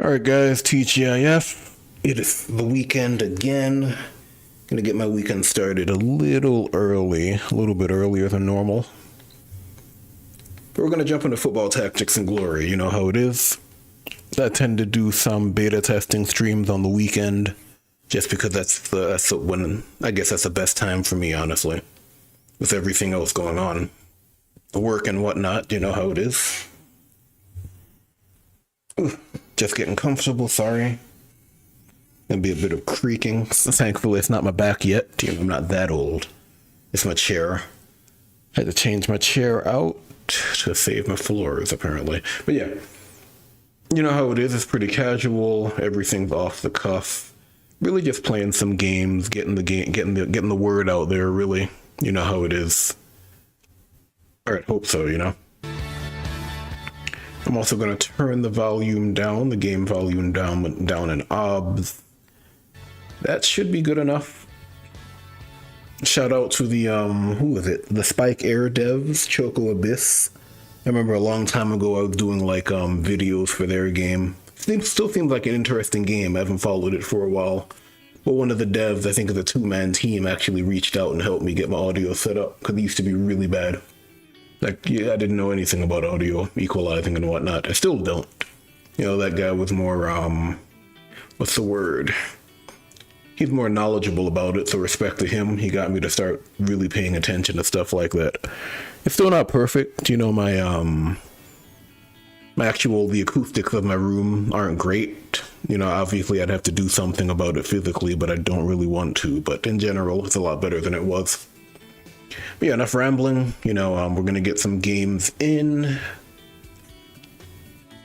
Alright guys, TGIF. It is the weekend again. Gonna get my weekend started a little early, a little bit earlier than normal. But we're gonna jump into football tactics and glory, you know how it is. I tend to do some beta testing streams on the weekend, just because that's when, I guess that's the best time for me, honestly. With everything else going on. Work and whatnot, you know how it is. Ooh, just getting comfortable, sorry. Gonna be a bit of creaking. Thankfully, it's not my back yet. You know, I'm not that old. It's my chair. I had to change my chair out to save my floors, apparently. But yeah, you know how it is. It's pretty casual. Everything's off the cuff. Really, just playing some games, getting the word out there. Really, you know how it is. Or I hope so. You know. I'm also going to turn the volume down, the game volume down in OBS. That should be good enough. Shout out to the, who is it? The Spike Air devs, Choco Abyss. I remember a long time ago I was doing like videos for their game. It still seems like an interesting game. I haven't followed it for a while. But one of the devs, I think it's a two-man team, actually reached out and helped me get my audio set up because it used to be really bad. Like, yeah, I didn't know anything about audio equalizing and whatnot. I still don't. You know, that guy was more, what's the word? He's more knowledgeable about it, so respect to him. He got me to start really paying attention to stuff like that. It's still not perfect. You know, the acoustics of my room aren't great. You know, obviously I'd have to do something about it physically, but I don't really want to. But in general, it's a lot better than it was. But yeah, enough rambling. You know, we're going to get some games in.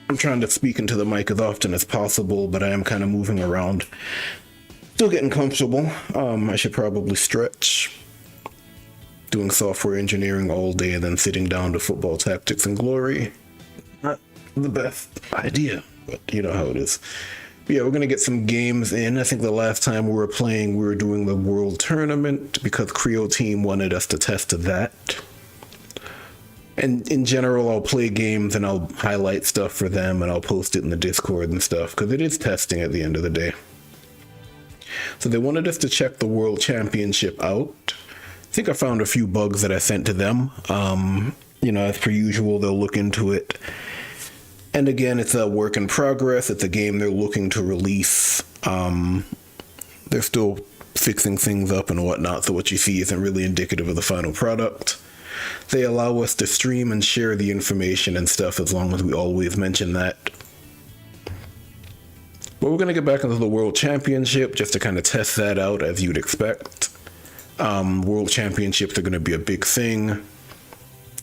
I'm trying to speak into the mic as often as possible, but I am kind of moving around. Still getting comfortable. I should probably stretch. Doing software engineering all day and then sitting down to football tactics and glory. Not the best idea, but you know how it is. Yeah, we're going to get some games in. I think the last time we were playing, we were doing the World Tournament because Creo Team wanted us to test that. And in general, I'll play games and I'll highlight stuff for them and I'll post it in the Discord and stuff because it is testing at the end of the day. So they wanted us to check the World Championship out. I think I found a few bugs that I sent to them. You know, as per usual, they'll look into it. And again, it's a work in progress. It's a game they're looking to release. They're still fixing things up and whatnot, so what you see isn't really indicative of the final product. They allow us to stream and share the information and stuff as long as we always mention that. But we're going to get back into the World Championship just to kind of test that out as you'd expect. World Championships are going to be a big thing.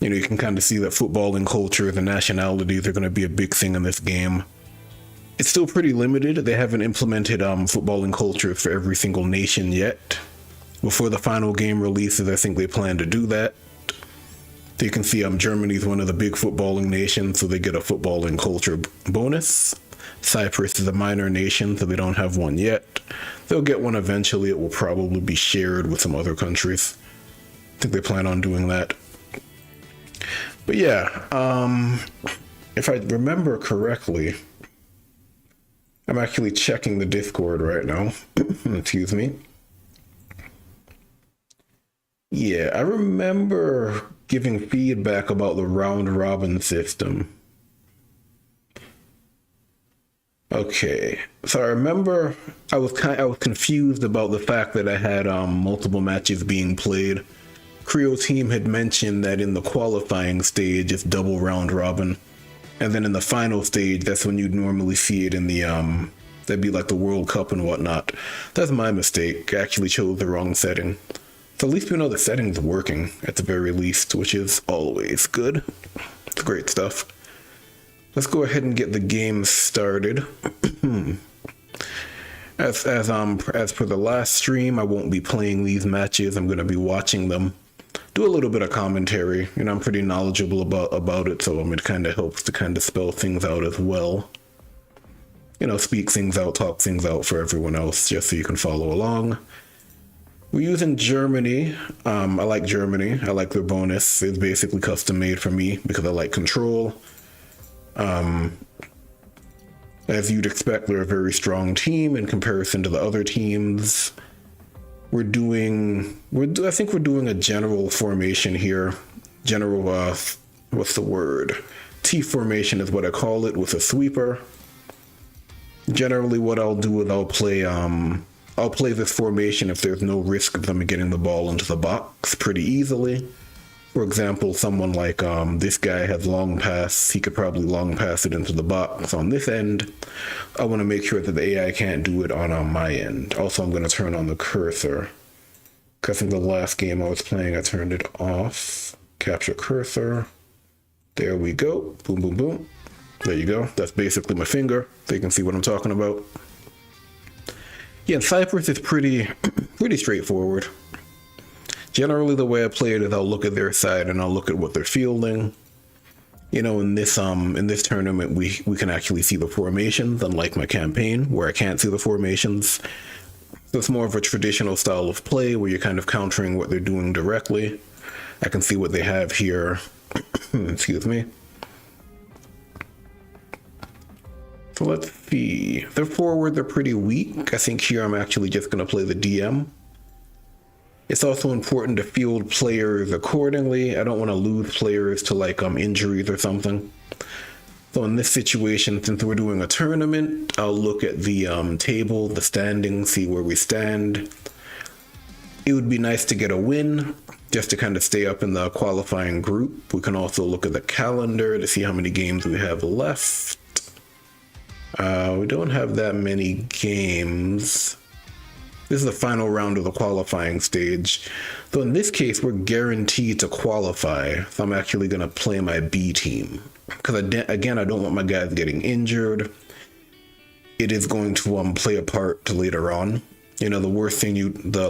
You know, you can kind of see that footballing culture, the nationalities are going to be a big thing in this game. It's still pretty limited. They haven't implemented footballing culture for every single nation yet. Before the final game releases, I think they plan to do that. So you can see Germany's one of the big footballing nations, so they get a footballing culture bonus. Cyprus is a minor nation, so they don't have one yet. They'll get one eventually. It will probably be shared with some other countries. I think they plan on doing that. But yeah, if I remember correctly, I'm actually checking the Discord right now. Excuse me. Yeah, I remember giving feedback about the round robin system. Okay, so I remember I was confused about the fact that I had multiple matches being played. Creo Team had mentioned that in the qualifying stage it's double round robin, and then in the final stage that's when you'd normally see it in the that'd be like the World Cup and whatnot. That's my mistake. I actually chose the wrong setting. So at least we know the setting's working at the very least, which is always good. It's great stuff. Let's go ahead and get the game started. As per the last stream, I won't be playing these matches. I'm going to be watching them. Do a little bit of commentary. You know, I'm pretty knowledgeable about it, so it kind of helps to kind of spell things out as well. You know, speak things out, talk things out for everyone else, just so you can follow along. We're using Germany. I like Germany. I like their bonus. It's basically custom made for me because I like control. As you'd expect, they're a very strong team in comparison to the other teams. I think we're doing a general formation here. General, what's the word? T formation is what I call it, with a sweeper. Generally, what I'll do is I'll play this formation if there's no risk of them getting the ball into the box pretty easily. For example, someone like this guy has long pass. He could probably long pass it into the box on this end. I want to make sure that the AI can't do it on my end. Also, I'm going to turn on the cursor. Because in the last game I was playing, I turned it off. Capture cursor. There we go. Boom, boom, boom. There you go. That's basically my finger, so you can see what I'm talking about. Yeah, Cypress is pretty straightforward. Generally, the way I play it is I'll look at their side and I'll look at what they're fielding. You know, in this tournament, we can actually see the formations, unlike my campaign, where I can't see the formations. So it's more of a traditional style of play where you're kind of countering what they're doing directly. I can see what they have here. Excuse me. So let's see. They're forward, they're pretty weak. I think here I'm actually just going to play the DM. It's also important to field players accordingly. I don't want to lose players to like injuries or something. So in this situation, since we're doing a tournament, I'll look at the table, the standings, see where we stand. It would be nice to get a win, just to kind of stay up in the qualifying group. We can also look at the calendar to see how many games we have left. We don't have that many games. This is the final round of the qualifying stage. So in this case, we're guaranteed to qualify. So I'm actually going to play my B team. Because again, I don't want my guys getting injured. It is going to play a part to later on. You know, the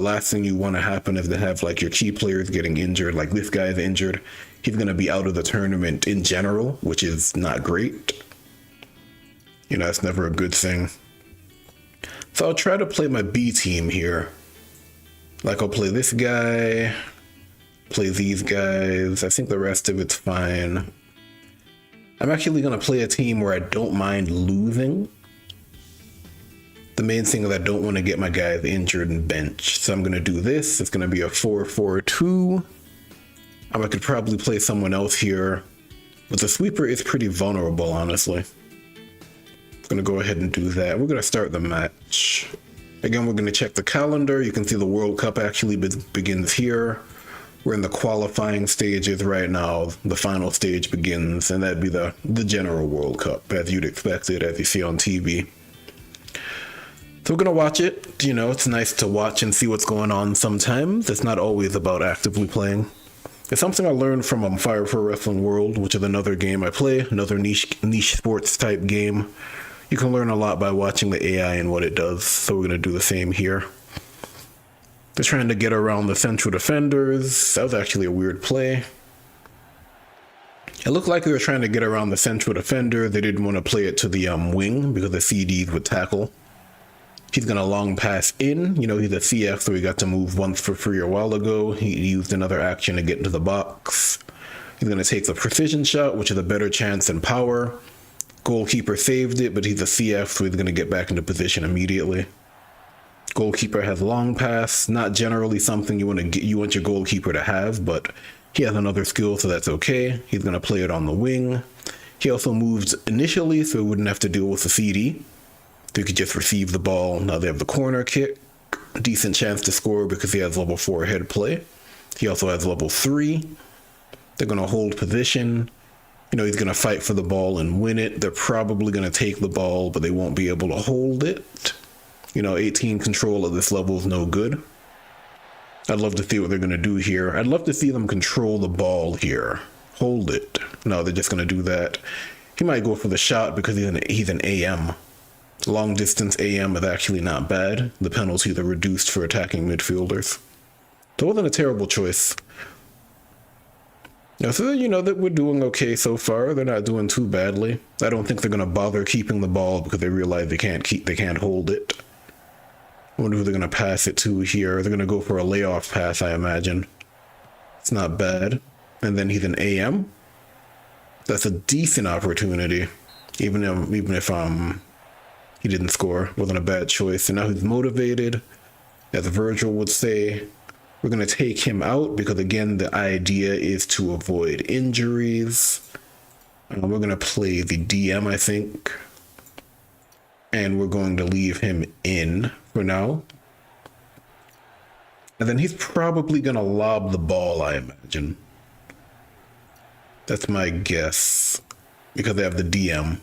last thing you want to happen is to have like your key players getting injured. Like this guy's injured. He's going to be out of the tournament in general, which is not great. You know, that's never a good thing. So I'll try to play my B team here. Like I'll play this guy, play these guys. I think the rest of it's fine. I'm actually going to play a team where I don't mind losing. The main thing is I don't want to get my guys injured and bench. So I'm going to do this. It's going to be a 4-4-2. I could probably play someone else here. But the sweeper is pretty vulnerable, honestly. Going to go ahead and do that. We're going to start the match. Again, we're going to check the calendar. You can see the World Cup actually begins here. We're in the qualifying stages right now. The final stage begins, and that'd be the general World Cup, as you'd expect it, as you see on TV. So we're going to watch it. You know, it's nice to watch and see what's going on sometimes. It's not always about actively playing. It's something I learned from Fire Pro Wrestling World, which is another game I play, another niche sports type game. You can learn a lot by watching the AI and what it does, so we're going to do the same here. They're trying to get around the central defenders. That was actually a weird play. It looked like they were trying to get around the central defender. They didn't want to play it to the wing because the CDs would tackle. He's going to long pass in. You know, he's a CF, so he got to move once for free a while ago. He used another action to get into the box. He's going to take the precision shot, which is a better chance than power. Goalkeeper saved it, but he's a CF, so he's going to get back into position immediately. Goalkeeper has long pass, not generally something you want your goalkeeper to have, but he has another skill, so that's okay. He's going to play it on the wing. He also moves initially, so he wouldn't have to deal with the CD. So he could just receive the ball. Now they have the corner kick. Decent chance to score because he has level 4 head play. He also has level 3. They're going to hold position. You know, he's going to fight for the ball and win it. They're probably going to take the ball, but they won't be able to hold it. You know, 18 control at this level is no good. I'd love to see what they're going to do here. I'd love to see them control the ball here. Hold it. No, they're just going to do that. He might go for the shot because he's an AM. Long distance AM is actually not bad. The penalties are reduced for attacking midfielders. So it wasn't a terrible choice. So, you know, that we're doing okay so far. They're not doing too badly. I don't think they're going to bother keeping the ball because they realize they can't hold it. I wonder who they're going to pass it to here. They're going to go for a layoff pass, I imagine. It's not bad. And then he's an AM. That's a decent opportunity. Even if He didn't score. Wasn't a bad choice. And now he's motivated, as Virgil would say. We're going to take him out because, again, the idea is to avoid injuries. We're going to play the DM, I think. And we're going to leave him in for now. And then he's probably going to lob the ball, I imagine. That's my guess. Because they have the DM.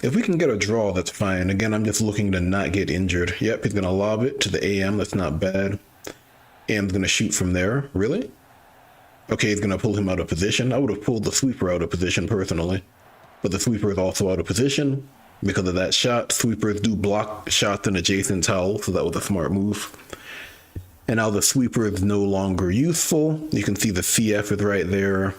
If we can get a draw, that's fine. Again, I'm just looking to not get injured. Yep, he's going to lob it to the AM. That's not bad. AM's going to shoot from there. Really? Okay, he's going to pull him out of position. I would have pulled the sweeper out of position personally. But the sweeper is also out of position because of that shot. Sweepers do block shots in adjacent towel, so that was a smart move. And now the sweeper is no longer useful. You can see the CF is right there.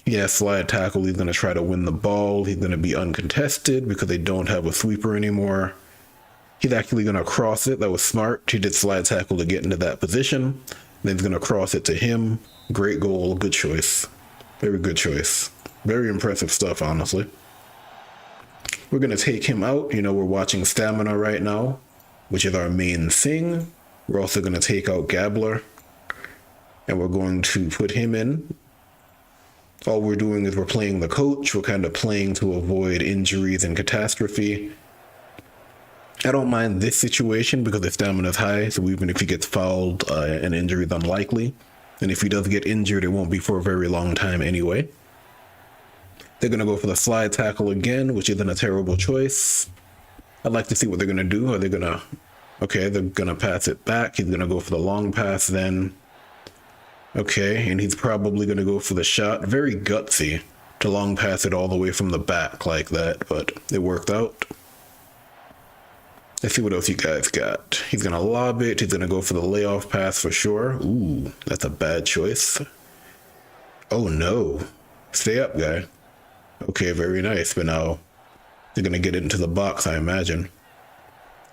Yeah, slide tackle. He's going to try to win the ball. He's going to be uncontested because they don't have a sweeper anymore. He's actually going to cross it. That was smart. He did slide tackle to get into that position. Then he's going to cross it to him. Great goal. Good choice. Very good choice. Very impressive stuff, honestly. We're going to take him out. You know, we're watching stamina right now, which is our main thing. We're also going to take out Gabler. And we're going to put him in. All we're doing is we're playing the coach. We're kind of playing to avoid injuries and catastrophe. I don't mind this situation because the stamina is high, so even if he gets fouled, an injury is unlikely. And if he does get injured, it won't be for a very long time anyway. They're going to go for the slide tackle again, which isn't a terrible choice. I'd like to see what they're going to do. Are they going to... Okay, they're going to pass it back. He's going to go for the long pass then. Okay, and he's probably going to go for the shot. Very gutsy to long pass it all the way from the back like that, but it worked out. Let's see what else you guys got. He's going to lob it. He's going to go for the layoff pass for sure. Ooh, that's a bad choice. Oh no. Stay up, guy. Okay, very nice, but now they're going to get it into the box, I imagine.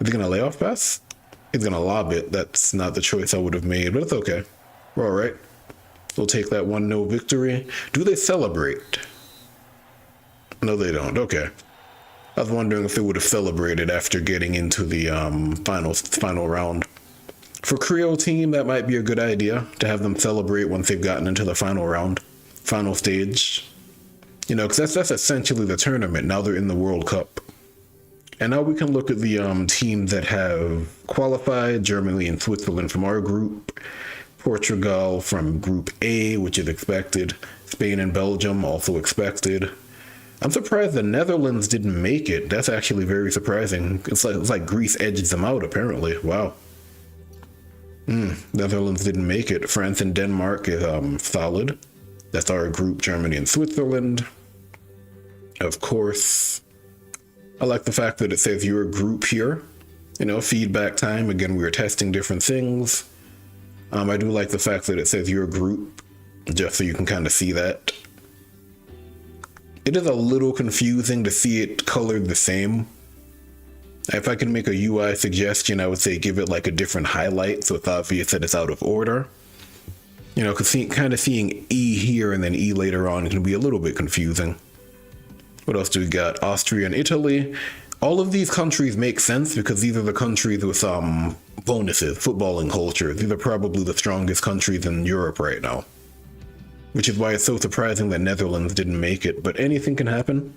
Is he going to layoff pass? He's going to lob it. That's not the choice I would have made, but it's okay. We're all right. We'll take that 1-0 victory. Do they celebrate? No, they don't. Okay. I was wondering if they would have celebrated after getting into the final round. For Creole team, that might be a good idea to have them celebrate once they've gotten into the final round, final stage. You know, because that's essentially the tournament. Now they're in the World Cup. And now we can look at the teams that have qualified, Germany and Switzerland from our group. Portugal from Group A, which is expected. Spain and Belgium, also expected. I'm surprised the Netherlands didn't make it. That's actually very surprising. It's like Greece edged them out, apparently. Wow. Netherlands didn't make it. France and Denmark is solid. That's our group, Germany and Switzerland. Of course. I like the fact that it says your group here. You know, feedback time. Again, we were testing different things. I do like the fact that it says your group, just so you can kind of see that. It is a little confusing to see it colored the same. If I can make a UI suggestion, I would say give it like a different highlight so it's obvious that it's out of order. You know, because kind of seeing E here and then E later on can be a little bit confusing. What else do we got? Austria and Italy. All of these countries make sense because these are the countries with bonuses, footballing culture. These are probably the strongest countries in Europe right now. Which is why it's so surprising that Netherlands didn't make it. But anything can happen.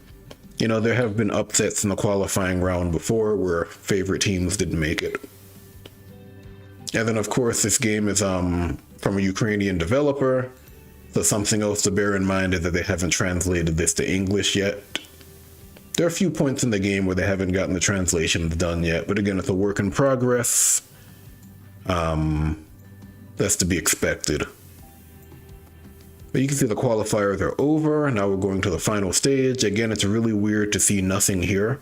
You know, there have been upsets in the qualifying round before where favorite teams didn't make it. And then, of course, this game is from a Ukrainian developer. So something else to bear in mind is that they haven't translated this to English yet. There are a few points in the game where they haven't gotten the translations done yet, but again, it's a work in progress. That's to be expected. But you can see the qualifiers are over. Now we're going to the final stage. Again, it's really weird to see nothing here.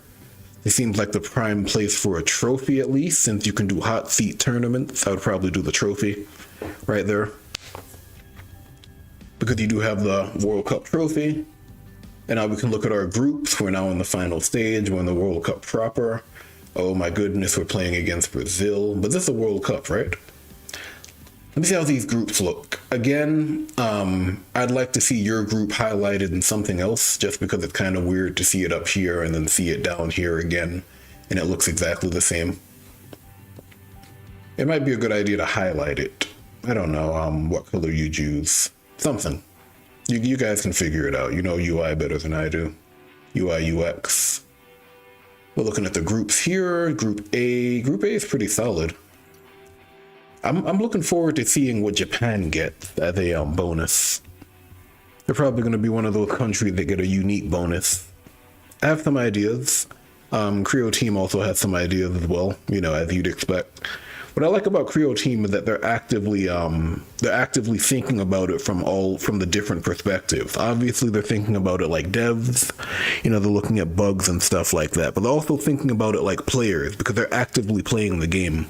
It seems like the prime place for a trophy, at least, since you can do hot seat tournaments. I would probably do the trophy right there. Because you do have the World Cup trophy. And now we can look at our groups. We're now in the final stage. We're in the World Cup proper. Oh my goodness, we're playing against Brazil. But this is a World Cup, right? Let me see how these groups look. Again, I'd like to see your group highlighted in something else, just because it's kind of weird to see it up here and then see it down here again, and it looks exactly the same. It might be a good idea to highlight it. I don't know what color you choose. Something. You guys can figure it out. You know UI better than I do. UI, UX. We're looking at the groups here. Group A. Group A is pretty solid. I'm looking forward to seeing what Japan gets as a bonus. They're probably going to be one of those countries that get a unique bonus. I have some ideas. Creo Team also has some ideas as well, you know, as you'd expect. What I like about Creo Team is that they're actively thinking about it from the different perspectives. Obviously, they're thinking about it like devs, you know, they're looking at bugs and stuff like that, but they're also thinking about it like players because they're actively playing the game.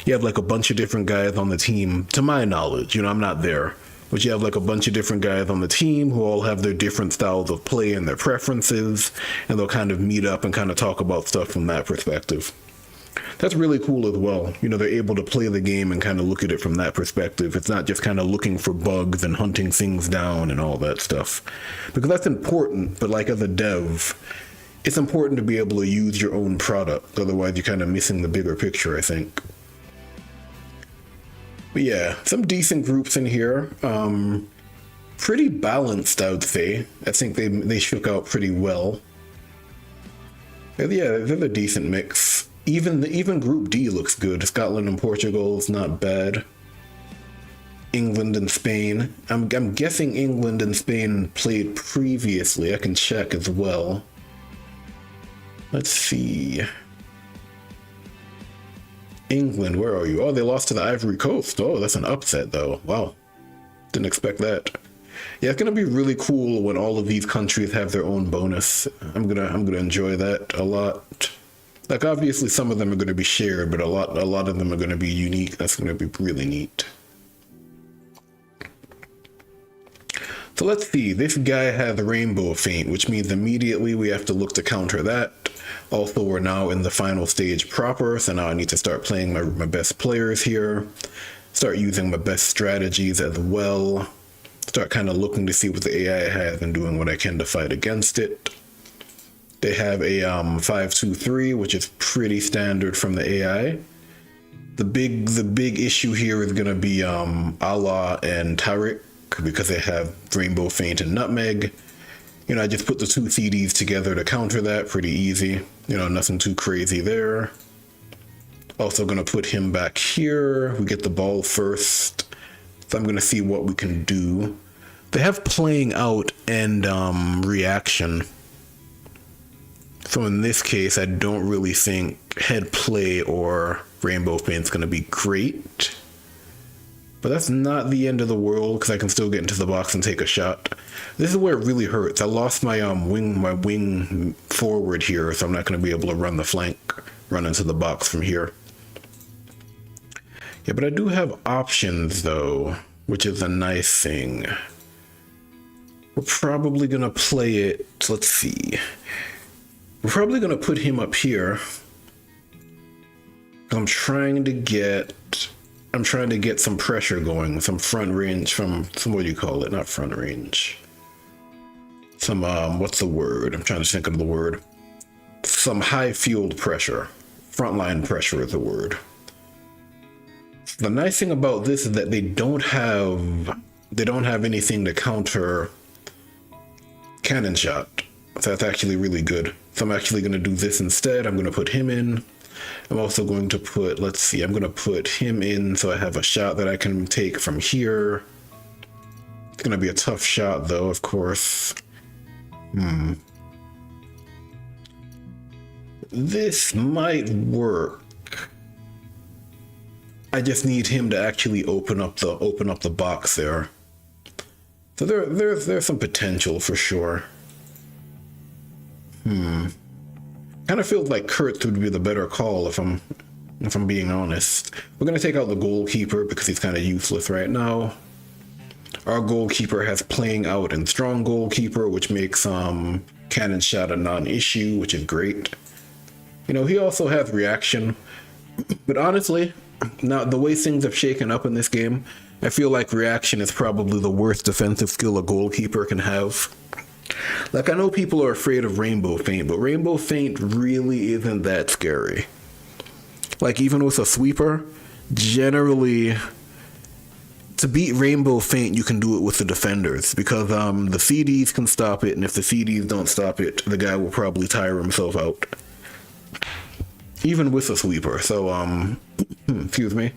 You have like a bunch of different guys on the team, to my knowledge, you know, I'm not there, but you have like a bunch of different guys on the team who all have their different styles of play and their preferences, and they'll kind of meet up and kind of talk about stuff from that perspective. That's really cool as well. You know, they're able to play the game and kind of look at it from that perspective. It's not just kind of looking for bugs and hunting things down and all that stuff. Because that's important, but like as a dev, it's important to be able to use your own product. Otherwise, you're kind of missing the bigger picture, I think. But yeah, some decent groups in here. Pretty balanced, I would say. I think they shook out pretty well. And yeah, they're a decent mix. Even Group D looks good. Scotland and Portugal is not bad. England and Spain. I'm guessing England and Spain played previously. I can check as well. Let's see. England, where are you? Oh, they lost to the Ivory Coast. Oh, that's an upset though. Wow. Didn't expect that. Yeah, it's gonna be really cool when all of these countries have their own bonus. I'm gonna enjoy that a lot. Like obviously some of them are gonna be shared, but a lot of them are gonna be unique. That's gonna be really neat. So let's see, this guy has Rainbow Feint, which means immediately we have to look to counter that. Also, we're now in the final stage proper, so now I need to start playing my best players here. Start using my best strategies as well. Start kind of looking to see what the AI has and doing what I can to fight against it. They have a 5-2-3, which is pretty standard from the AI. The big issue here is gonna be Allah and Tariq, because they have Rainbow Feint and Nutmeg. You know, I just put the two CDs together to counter that, pretty easy. You know, nothing too crazy there. Also gonna put him back here. We get the ball first. So I'm gonna see what we can do. They have playing out and reaction. So in this case, I don't really think head play or Rainbow Feint's gonna be great. But that's not the end of the world, because I can still get into the box and take a shot. This is where it really hurts. I lost my wing forward here, so I'm not going to be able to run the flank, run into the box from here. Yeah, but I do have options, though, which is a nice thing. We're probably going to play it... Let's see. We're probably going to put him up here. I'm trying to get some pressure going, some front range from what do you call it? Not front range. Some what's the word? I'm trying to think of the word. Some high field pressure. Frontline pressure is the word. The nice thing about this is that they don't have anything to counter cannon shot. So that's actually really good. So I'm actually going to do this instead. I'm going to put him in. I'm also going to put, let's see, I'm going to put him in so I have a shot that I can take from here. It's going to be a tough shot though, of course. This might work. I just need him to actually open up the box there. So there's some potential for sure. Kind of feels like Kurtz would be the better call if I'm being honest. We're gonna take out the goalkeeper because he's kind of useless right now. Our goalkeeper has playing out and strong goalkeeper, which makes cannon shot a non-issue, which is great. You know, he also has reaction, but honestly, Now, the way things have shaken up in this game, I feel like reaction is probably the worst defensive skill a goalkeeper can have. Like, I know people are afraid of rainbow feint, but rainbow feint really isn't that scary. Like, even with a sweeper, generally, to beat rainbow feint, you can do it with the defenders, because the CDs can stop it, and if the CDs don't stop it, the guy will probably tire himself out. Even with a sweeper. So, excuse me.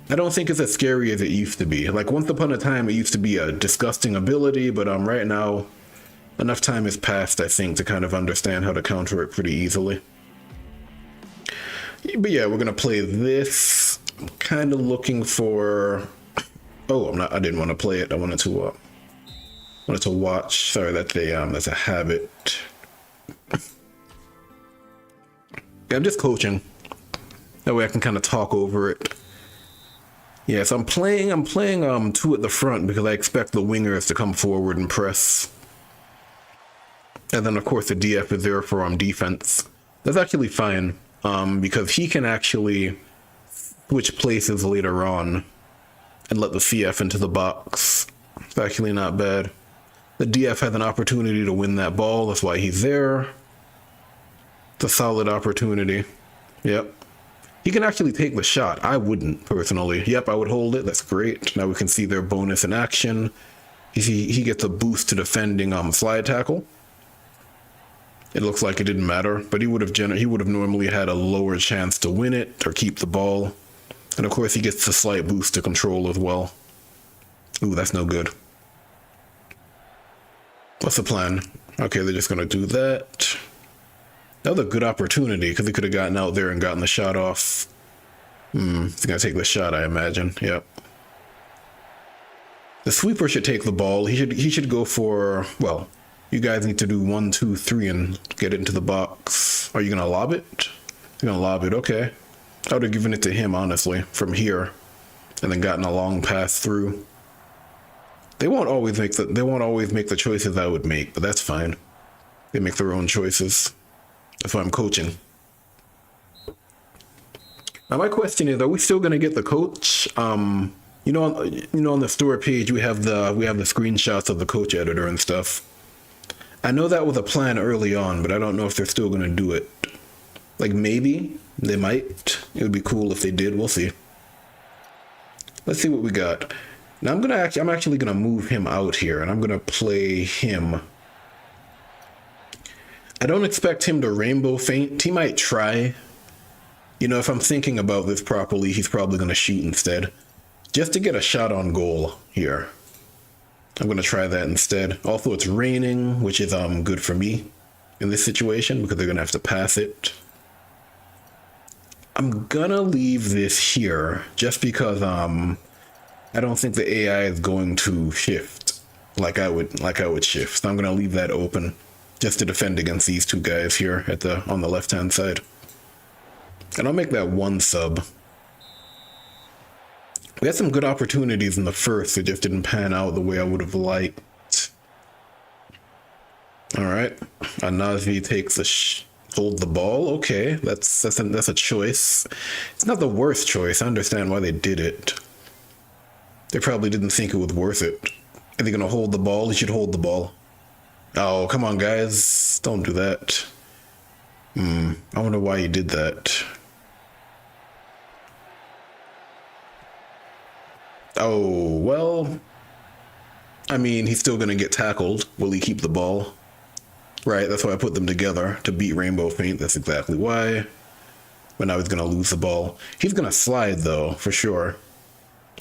I don't think it's as scary as it used to be. Like, once upon a time, it used to be a disgusting ability, but right now, enough time has passed, I think, to kind of understand how to counter it pretty easily. But yeah, we're gonna play this. I'm kind of looking for. Oh, I didn't want to play it. I wanted to watch. Sorry, that's a habit. Yeah, I'm just coaching. That way I can kind of talk over it. Yeah, so I'm playing two at the front because I expect the wingers to come forward and press. And then of course the DF is there for defense. That's actually fine, because he can actually switch places later on and let the CF into the box. It's actually not bad. The DF has an opportunity to win that ball, that's why he's there. It's a solid opportunity. Yep. He can actually take the shot. I wouldn't, personally. Yep, I would hold it. That's great. Now we can see their bonus in action. He gets a boost to defending slide tackle. It looks like it didn't matter, but he would have normally had a lower chance to win it or keep the ball. And of course he gets the slight boost to control as well. Ooh, that's no good. What's the plan? Okay, they're just gonna do that. That was a good opportunity because he could have gotten out there and gotten the shot off. He's gonna take the shot, I imagine. Yep. The sweeper should take the ball. He should go for, well, you guys need to do 1, 2, 3 and get it into the box. Are you gonna lob it? You're gonna lob it, okay. I would have given it to him, honestly, from here, and then gotten a long pass through. They won't always make the choices I would make, but that's fine. They make their own choices. That's why I'm coaching. Now my question is, are we still gonna get the coach? On the store page we have the screenshots of the coach editor and stuff. I know that was a plan early on, but I don't know if they're still gonna do it. Like, maybe they might. It would be cool if they did. We'll see. Let's see what we got. Now I'm actually gonna move him out here, and I'm gonna play him. I don't expect him to rainbow feint. He might try. If I'm thinking about this properly, he's probably gonna shoot instead, just to get a shot on goal here. I'm gonna try that instead. Also, it's raining, which is good for me in this situation because they're gonna have to pass it. I'm gonna leave this here just because I don't think the AI is going to shift like I would shift. So I'm gonna leave that open just to defend against these two guys here on the left hand side. And I'll make that 1 sub. We had some good opportunities in the first, it just didn't pan out the way I would have liked. Alright. Anazi takes hold the ball. Okay, that's a choice. It's not the worst choice. I understand why they did it. They probably didn't think it was worth it. Are they gonna hold the ball? He should hold the ball. Oh, come on, guys. Don't do that. I wonder why he did that. Oh, well, I mean, he's still going to get tackled. Will he keep the ball? Right, that's why I put them together, to beat rainbow feint. That's exactly why. But now he's going to lose the ball. He's going to slide, though, for sure.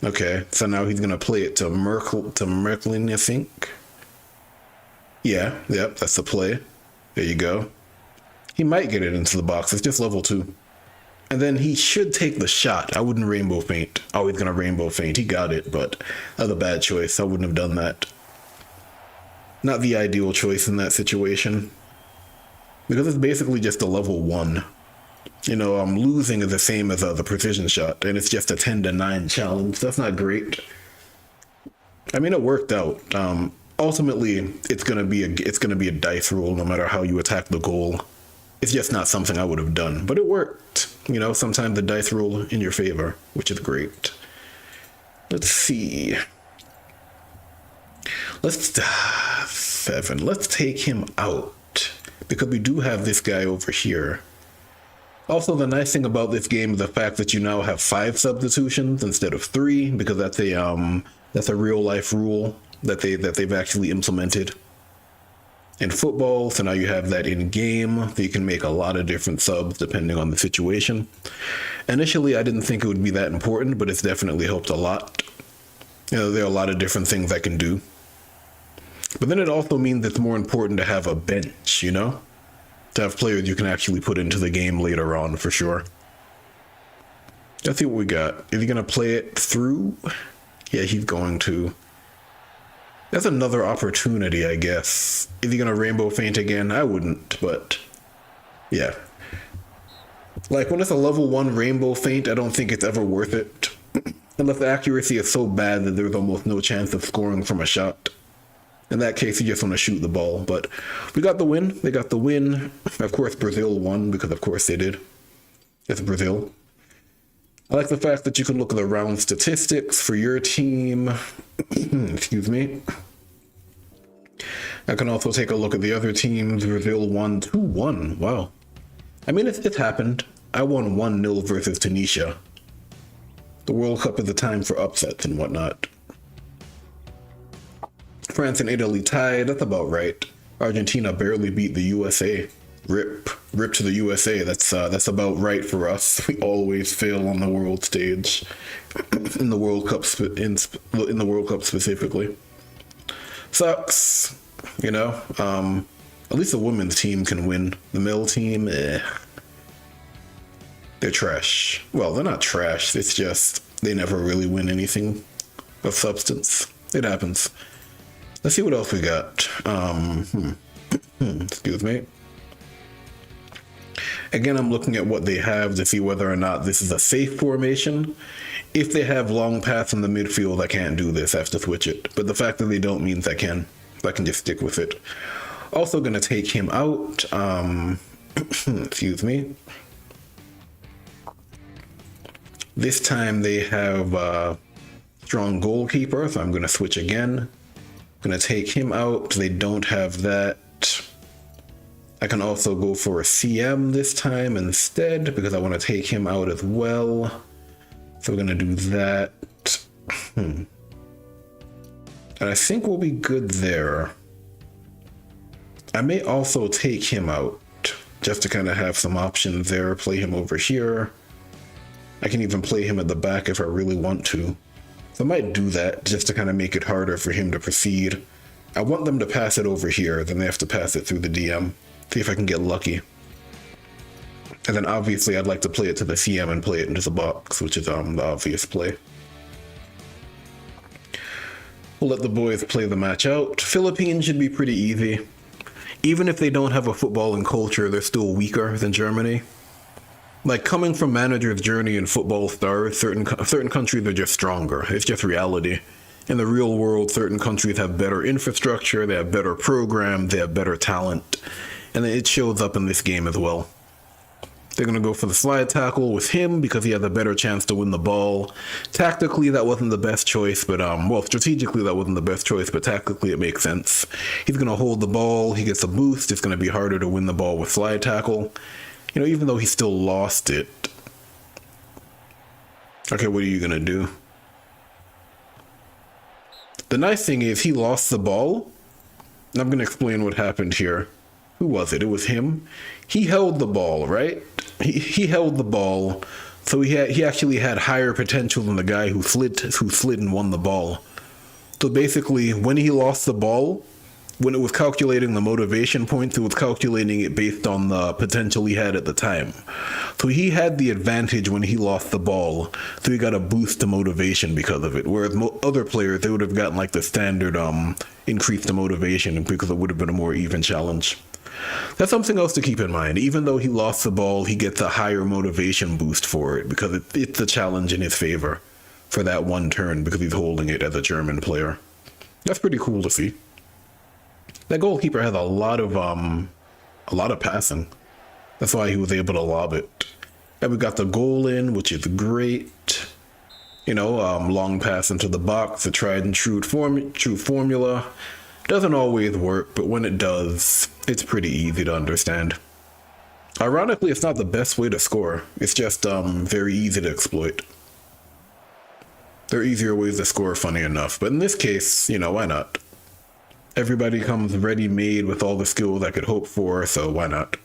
Okay, so now he's going to play it to Merklin, I think. Yeah, yep, that's the play. There you go. He might get it into the box. It's just level 2. And then he should take the shot. I wouldn't rainbow feint. Oh, he's going to rainbow feint. He got it, but that was a bad choice. I wouldn't have done that. Not the ideal choice in that situation. Because it's basically just a level 1. Losing is the same as the precision shot, and it's just a 10-9 challenge. That's not great. I mean, it worked out. Ultimately, it's gonna be a dice roll no matter how you attack the goal. It's just not something I would have done, but it worked. Sometimes the dice roll in your favor, which is great. Let's see. Let's 7. Let's take him out because we do have this guy over here. Also, the nice thing about this game is the fact that you now have 5 substitutions instead of 3, because that's a real life rule that they've actually implemented in football. So now you have that in game, so you can make a lot of different subs depending on the situation. Initially, I didn't think it would be that important, but it's definitely helped a lot. There are a lot of different things I can do. But then it also means it's more important to have a bench, to have players you can actually put into the game later on, for sure. Let's see what we got. Is he going to play it through? Yeah, he's going to. That's another opportunity, I guess. Is he going to rainbow feint again? I wouldn't, but yeah. Like, when it's a level 1 rainbow feint, I don't think it's ever worth it. Unless the accuracy is so bad that there's almost no chance of scoring from a shot. In that case, you just want to shoot the ball. But we got the win. They got the win. Of course, Brazil won, because of course they did. It's Brazil. I like the fact that you can look at the round statistics for your team. Excuse me. I can also take a look at the other teams. Brazil won 2-1. Wow. I mean, it's happened. I won 1-0 versus Tunisia. The World Cup is a time for upsets and whatnot. France and Italy tied. That's about right. Argentina barely beat the USA. Rip to the USA. That's about right for us. We always fail on the world stage, in the World Cup in the World Cup specifically. Sucks, At least the women's team can win. The male team, they're trash. Well, they're not trash. It's just they never really win anything of substance. It happens. Let's see what else we got. Excuse me. Again, I'm looking at what they have to see whether or not this is a safe formation. If they have long pass in the midfield, I can't do this. I have to switch it. But the fact that they don't means I can. I can just stick with it. Also going to take him out. Excuse me. This time they have a strong goalkeeper, so I'm going to switch again. Going to take him out. They don't have that. I can also go for a CM this time instead, because I want to take him out as well. So we're going to do that. And I think we'll be good there. I may also take him out, just to kind of have some options there. Play him over here. I can even play him at the back if I really want to. So I might do that, just to kind of make it harder for him to proceed. I want them to pass it over here, then they have to pass it through the DM. See if I can get lucky. And then obviously I'd like to play it to the CM and play it into the box, which is the obvious play. We'll let the boys play the match out. Philippines should be pretty easy. Even if they don't have a footballing culture, they're still weaker than Germany. Like, coming from manager's journey in football stars, certain countries are just stronger. It's just reality. In the real world, certain countries have better infrastructure, they have better programs, they have better talent. And it shows up in this game as well. They're going to go for the slide tackle with him because he has a better chance to win the ball. Tactically, that wasn't the best choice, but strategically that wasn't the best choice, but tactically it makes sense. He's going to hold the ball, he gets a boost, it's going to be harder to win the ball with slide tackle. Even though he still lost it. Okay, what are you going to do? The nice thing is he lost the ball. I'm going to explain what happened here. Who was it? It was him. He held the ball, right? He held the ball, so he actually had higher potential than the guy who slid and won the ball. So basically, when he lost the ball, when it was calculating the motivation points, it was calculating it based on the potential he had at the time. So he had the advantage when he lost the ball, so he got a boost to motivation because of it. Whereas other players, they would have gotten like the standard increase to motivation because it would have been a more even challenge. That's something else to keep in mind. Even though he lost the ball, he gets a higher motivation boost for it because it's a challenge in his favor for that one turn because he's holding it as a German player. That's pretty cool to see. That goalkeeper has a lot of passing. That's why he was able to lob it. And we got the goal in, which is great. You know, long pass into the box, the tried and true formula. Doesn't always work, but when it does, it's pretty easy to understand. Ironically, it's not the best way to score. It's just very easy to exploit. There are easier ways to score, funny enough. But in this case, you know, why not? Everybody comes ready-made with all the skills I could hope for, so why not?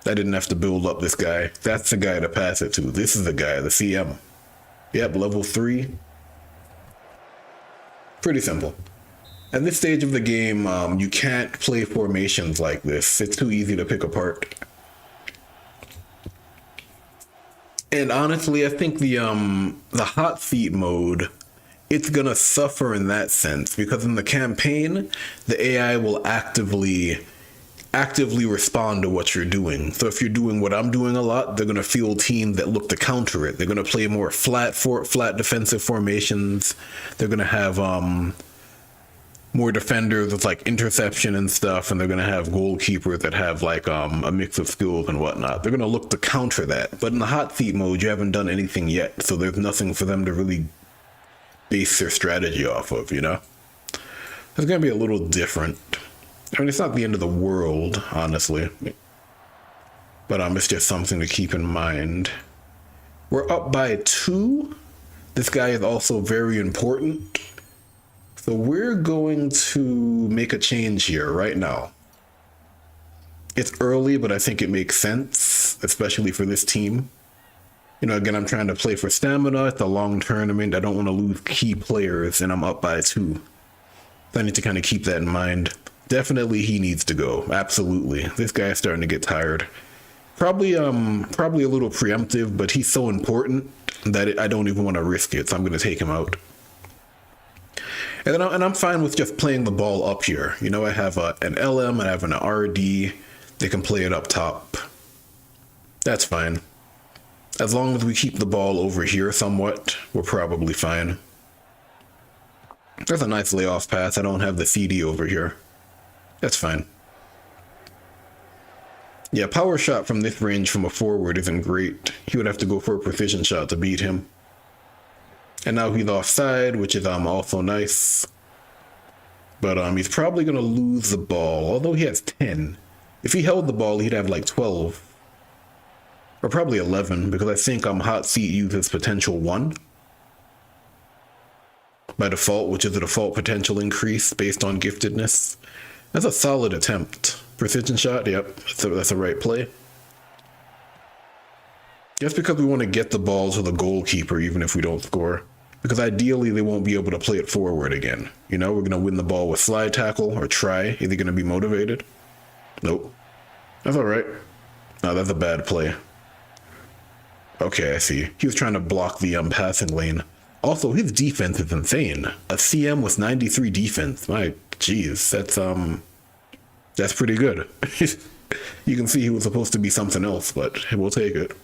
I didn't have to build up this guy. That's the guy to pass it to. This is the guy, the CM. Yep, level 3. Pretty simple. At this stage of the game, you can't play formations like this. It's too easy to pick apart. And honestly, I think the hot seat mode, it's gonna suffer in that sense, because in the campaign, the AI will actively respond to what you're doing. So if you're doing what I'm doing a lot, they're gonna field teams that look to counter it. They're gonna play more flat defensive formations. They're gonna have more defenders with like interception and stuff, and they're gonna have goalkeepers that have like a mix of skills and whatnot. They're gonna look to counter that. But in the hot seat mode, you haven't done anything yet, so there's nothing for them to really base their strategy off of, you know? It's gonna be a little different. I mean, it's not the end of the world, honestly. But it's just something to keep in mind. We're up by 2. This guy is also very important. So we're going to make a change here right now. It's early, but I think it makes sense, especially for this team. You know, again, I'm trying to play for stamina. It's a long tournament. I don't want to lose key players, and I'm up by 2. So I need to kind of keep that in mind. Definitely he needs to go. Absolutely. This guy's starting to get tired. Probably a little preemptive, but he's so important that I don't even want to risk it, so I'm going to take him out. And I'm fine with just playing the ball up here. You know, I have an LM, I have an RD. They can play it up top. That's fine. As long as we keep the ball over here somewhat, we're probably fine. That's a nice layoff pass. I don't have the CD over here. That's fine. Yeah, power shot from this range from a forward isn't great. He would have to go for a precision shot to beat him. And now he's offside, which is also nice. But he's probably going to lose the ball, although he has 10. If he held the ball, he'd have like 12. Or probably 11, because I think hot seat uses potential 1. By default, which is a default potential increase based on giftedness. That's a solid attempt. Precision shot, yep, that's a right play. Just because we want to get the ball to the goalkeeper even if we don't score. Because ideally they won't be able to play it forward again. You know, we're going to win the ball with slide tackle or try. Is he going to be motivated? Nope. That's alright. No, that's a bad play. Okay, I see. He was trying to block the passing lane. Also, his defense is insane. A CM with 93 defense. My jeez, that's pretty good. You can see he was supposed to be something else, but we'll take it.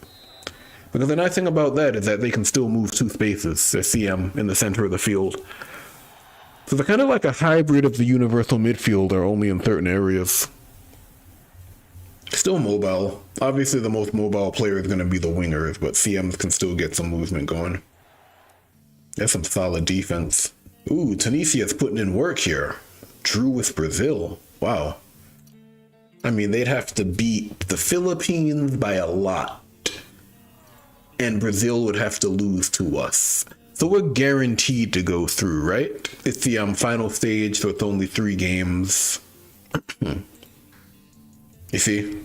Because the nice thing about that is that they can still move 2 spaces, a CM in the center of the field. So they're kind of like a hybrid of the universal midfielder, only in certain areas. Still mobile. Obviously the most mobile player is going to be the wingers, but CMs can still get some movement going. That's some solid defense. Ooh, Tunisia's putting in work here. Drew with Brazil. Wow. I mean, they'd have to beat the Philippines by a lot. And Brazil would have to lose to us. So we're guaranteed to go through, right? It's the final stage, so it's only 3 games. You see?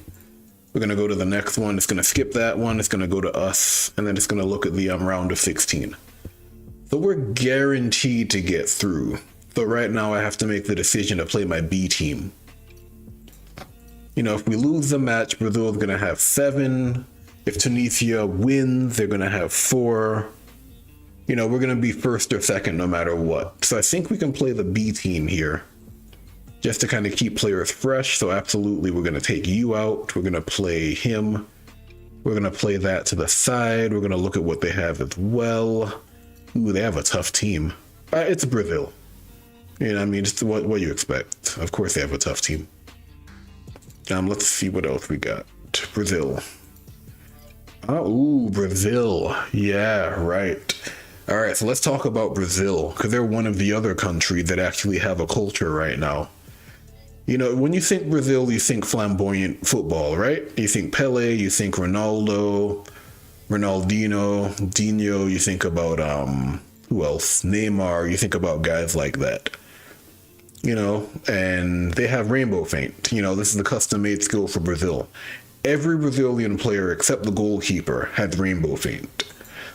We're going to go to the next one. It's going to skip that one. It's going to go to us. And then it's going to look at the round of 16. So we're guaranteed to get through. So right now I have to make the decision to play my B team. You know, if we lose the match, Brazil is going to have 7. If Tunisia wins, they're going to have 4. You know, we're going to be first or second no matter what. So I think we can play the B team here. Just to kind of keep players fresh. So absolutely, we're going to take you out. We're going to play him. We're going to play that to the side. We're going to look at what they have as well. Ooh, they have a tough team. It's Brazil. You know, I mean, just what you expect. Of course they have a tough team. Let's see what else we got. Brazil. Oh, Brazil. Yeah, right. All right, so let's talk about Brazil, because they're one of the other countries that actually have a culture right now. You know, when you think Brazil, you think flamboyant football, right? You think Pele, you think Ronaldo, Ronaldinho, Dinho, you think about, who else? Neymar, you think about guys like that. You know, and they have rainbow feint. You know, this is the custom-made skill for Brazil. Every Brazilian player except the goalkeeper has rainbow feint.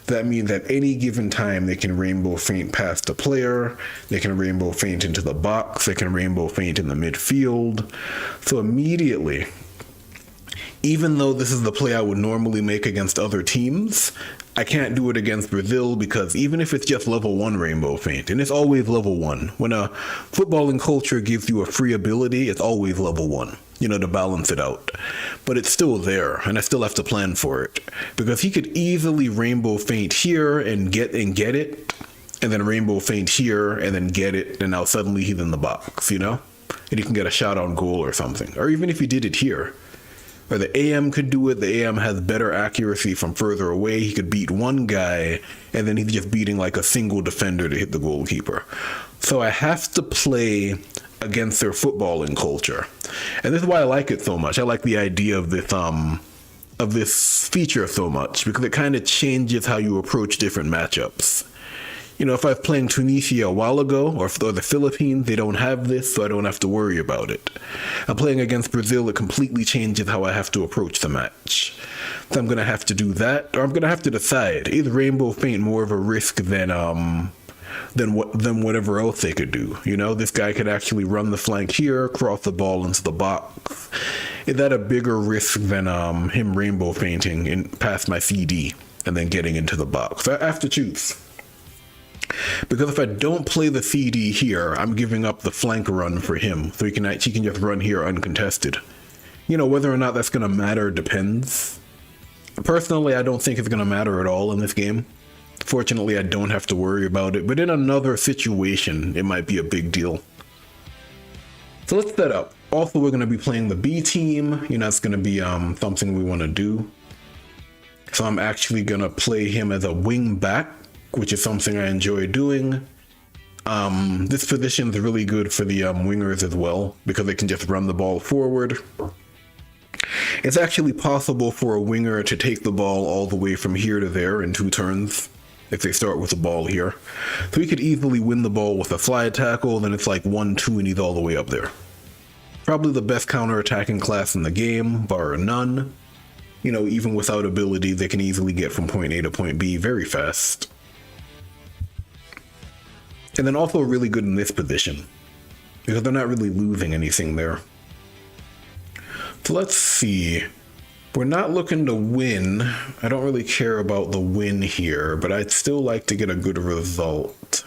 That means at any given time they can rainbow feint past a player, they can rainbow feint into the box, they can rainbow feint in the midfield. So immediately, even though this is the play I would normally make against other teams, I can't do it against Brazil because even if it's just level 1 rainbow feint, and it's always level 1, when a footballing culture gives you a free ability, it's always level 1, you know, to balance it out. But it's still there, and I still have to plan for it. Because he could easily rainbow feint here and get it, and then rainbow feint here and then get it, and now suddenly he's in the box, you know? And he can get a shot on goal or something. Or even if he did it here. Or the AM could do it. The AM has better accuracy from further away. He could beat one guy, and then he's just beating like a single defender to hit the goalkeeper. So I have to play against their footballing culture. And this is why I like it so much. I like the idea of this feature so much, because it kind of changes how you approach different matchups. You know, if I was playing Tunisia a while ago, or the Philippines, they don't have this, so I don't have to worry about it. I'm playing against Brazil, it completely changes how I have to approach the match. So I'm going to have to do that, or I'm going to have to decide, is rainbow feint more of a risk than whatever else they could do? You know, this guy could actually run the flank here, cross the ball into the box. Is that a bigger risk than him rainbow feinting past my CD and then getting into the box? I have to choose. Because if I don't play the CD here, I'm giving up the flank run for him, so he can just run here uncontested. You know, whether or not that's going to matter depends. Personally, I don't think it's going to matter at all in this game. Fortunately, I don't have to worry about it, but in another situation, it might be a big deal. So let's set up. Also, we're going to be playing the B team. You know, it's going to be something we want to do. So I'm actually going to play him as a wing back, which is something I enjoy doing. This position is really good for the wingers as well, because they can just run the ball forward. It's actually possible for a winger to take the ball all the way from here to there in 2 turns, if they start with the ball here. So he could easily win the ball with a slide tackle, then it's like 1-2 and he's all the way up there. Probably the best counter-attacking class in the game, bar none. You know, even without ability, they can easily get from point A to point B very fast. And then also really good in this position, because they're not really losing anything there. So let's see. We're not looking to win. I don't really care about the win here, but I'd still like to get a good result.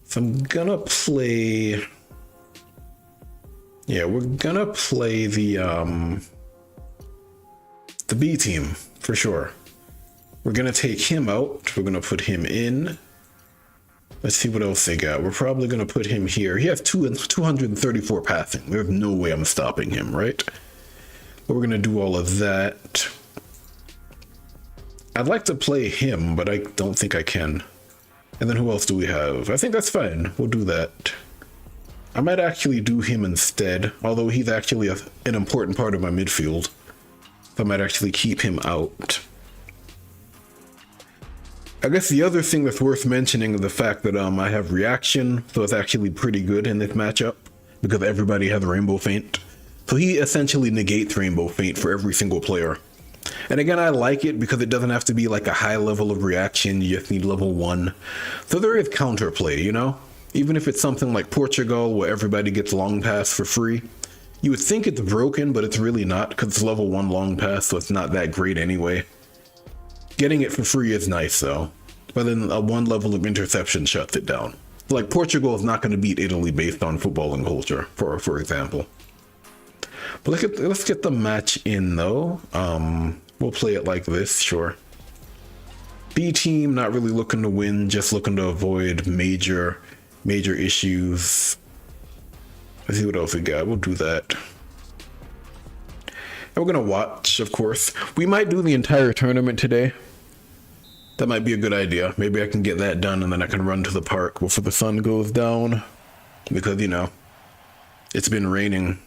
So I'm gonna play... Yeah, we're gonna play the B team, for sure. We're gonna take him out. We're gonna put him in. Let's see what else they got. We're probably going to put him here. He has 234 passing. There's no way I'm stopping him, right? But we're going to do all of that. I'd like to play him, but I don't think I can. And then who else do we have? I think that's fine. We'll do that. I might actually do him instead, although he's actually an important part of my midfield. I might actually keep him out. I guess the other thing that's worth mentioning is the fact that I have reaction, so it's actually pretty good in this matchup, because everybody has rainbow feint. So he essentially negates rainbow feint for every single player. And again, I like it because it doesn't have to be like a high level of reaction, you just need level 1. So there is counterplay, you know? Even if it's something like Portugal, where everybody gets long pass for free. You would think it's broken, but it's really not, because it's level 1 long pass, so it's not that great anyway. Getting it for free is nice though, but then a 1 level of interception shuts it down. Like Portugal is not going to beat Italy based on footballing culture, for example. But let's get the match in though. We'll play it like this, sure. B team, not really looking to win, just looking to avoid major issues. Let's see what else we got. We'll do that. And we're going to watch, of course. We might do the entire tournament today. That might be a good idea. Maybe I can get that done and then I can run to the park before the sun goes down. Because, you know, it's been raining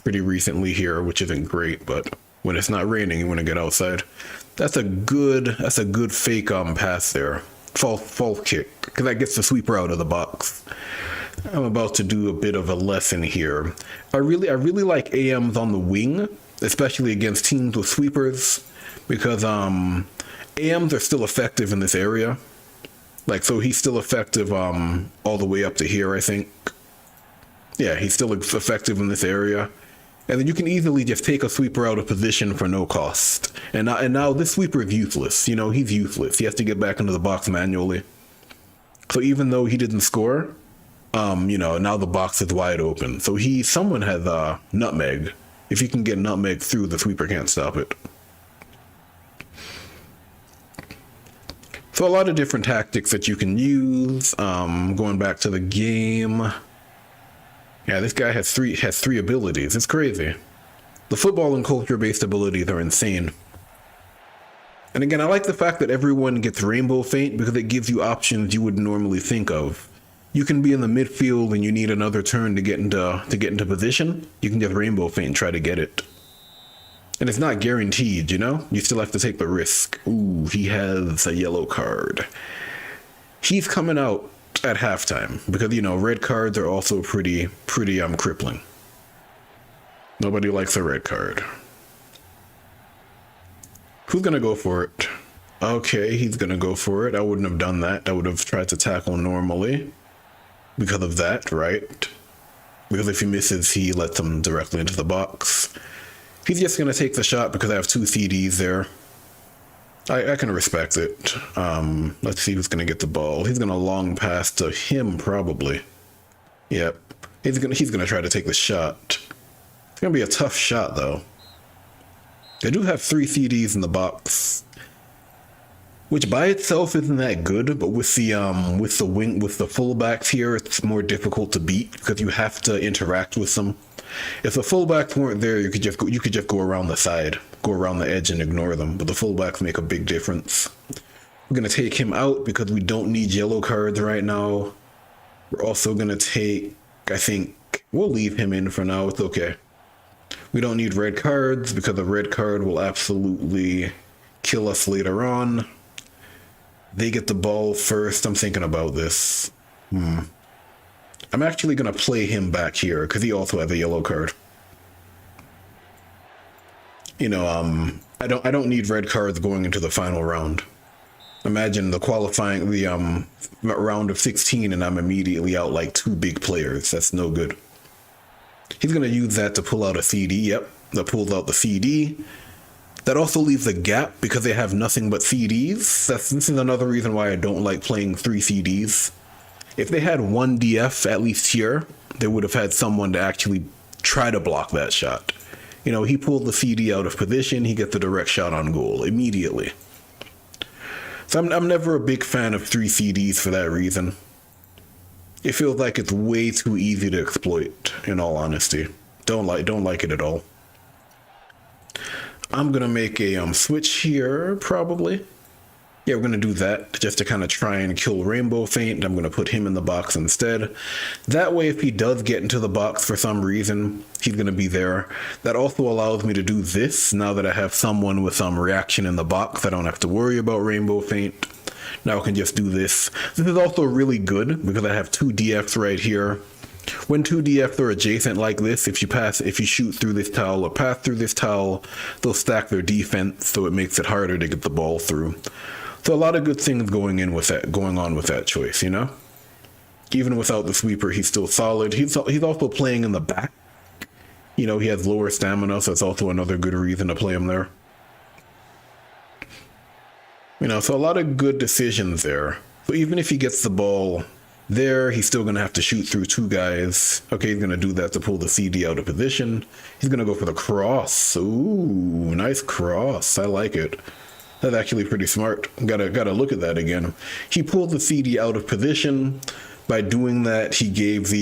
pretty recently here, which isn't great, but when it's not raining, you want to get outside. That's a good fake pass there. False kick, because that gets the sweeper out of the box. I'm about to do a bit of a lesson here. I really like AMs on the wing, especially against teams with sweepers, because AMs are still effective in this area. Like, so he's still effective all the way up to here, I think. Yeah, he's still effective in this area. And then you can easily just take a sweeper out of position for no cost. And now this sweeper is useless. You know, he's useless. He has to get back into the box manually. So even though he didn't score, you know, now the box is wide open. So someone has nutmeg. If you can get nutmeg through, the sweeper can't stop it. So a lot of different tactics that you can use. Going back to the game. Yeah, this guy has three abilities. It's crazy. The football and culture-based abilities are insane. And again, I like the fact that everyone gets rainbow feint because it gives you options you wouldn't normally think of. You can be in the midfield and you need another turn to get into position. You can just rainbow feint and try to get it. And it's not guaranteed, you know? You still have to take the risk. Ooh, he has a yellow card. He's coming out at halftime because, you know, red cards are also pretty crippling. Nobody likes a red card. Who's gonna go for it? Okay, he's gonna go for it. I wouldn't have done that. I would have tried to tackle normally because of that, right? Because if he misses, he lets him directly into the box. He's just gonna take the shot because I have 2 CDs there. I can respect it. Let's see who's gonna get the ball. He's gonna long pass to him, probably. Yep. He's gonna try to take the shot. It's gonna be a tough shot, though. They do have 3 CDs in the box, which by itself isn't that good. But with the fullbacks here, it's more difficult to beat because you have to interact with them. If the fullbacks weren't there, you could just go around the side, go around the edge and ignore them. But the fullbacks make a big difference. We're gonna take him out because we don't need yellow cards right now. We're also gonna take, I think, we'll leave him in for now. It's okay. We don't need red cards because a red card will absolutely kill us later on. They get the ball first. I'm thinking about this. I'm actually going to play him back here because he also has a yellow card. You know, I don't need red cards going into the final round. Imagine the round of 16 and I'm immediately out like 2 big players. That's no good. He's going to use that to pull out a CD. Yep, that pulls out the CD. That also leaves a gap because they have nothing but CDs. This is another reason why I don't like playing 3 CDs. If they had 1 DF at least here, they would have had someone to actually try to block that shot. You know, he pulled the CD out of position, he gets the direct shot on goal immediately. So I'm never a big fan of 3 CDs for that reason. It feels like it's way too easy to exploit, in all honesty. Don't like it at all. I'm gonna make a switch here, probably. Yeah, we're going to do that just to kind of try and kill Rainbow Feint. I'm going to put him in the box instead. That way, if he does get into the box for some reason, he's going to be there. That also allows me to do this. Now that I have someone with some reaction in the box, I don't have to worry about Rainbow Feint. Now I can just do this. This is also really good because I have 2 DFs right here. When 2 DFs are adjacent like this, if you shoot through this tile or pass through this tile, they'll stack their defense, so it makes it harder to get the ball through. So a lot of good things going on with that choice, you know? Even without the sweeper, he's still solid. He's also playing in the back. You know, he has lower stamina, so it's also another good reason to play him there. You know, so a lot of good decisions there. So even if he gets the ball there, he's still going to have to shoot through 2 guys. Okay, he's going to do that to pull the CD out of position. He's going to go for the cross. Ooh, nice cross. I like it. That's actually pretty smart. Gotta look at that again. He pulled the CD out of position, By doing that, he gave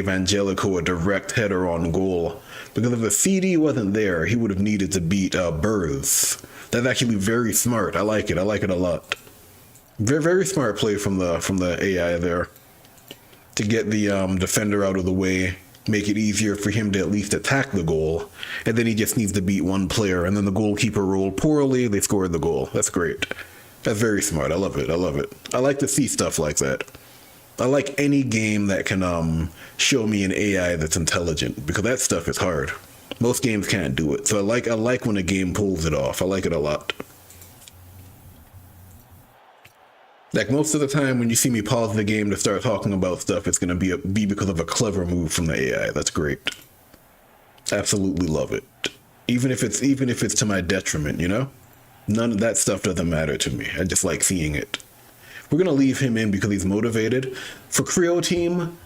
Angelico a direct header on goal. Because if the CD wasn't there, he would have needed to beat Burrs. That's actually very smart. I like it. I like it a lot. Very, very smart play from the AI there to get the defender out of the way, make it easier for him to at least attack the goal, and then he just needs to beat one player, and then the goalkeeper rolled poorly, they scored the goal. That's great. That's very smart. I love it. I love it. I like to see stuff like that. I like any game that can show me an AI that's intelligent, because that stuff is hard. Most games can't do it. So I like when a game pulls it off. I like it a lot. Like most of the time when you see me pause the game to start talking about stuff, it's gonna be because of a clever move from the AI. That's great. Absolutely love it. Even if it's to my detriment, you know? None of that stuff doesn't matter to me. I just like seeing it. We're gonna leave him in because he's motivated. For Creo team,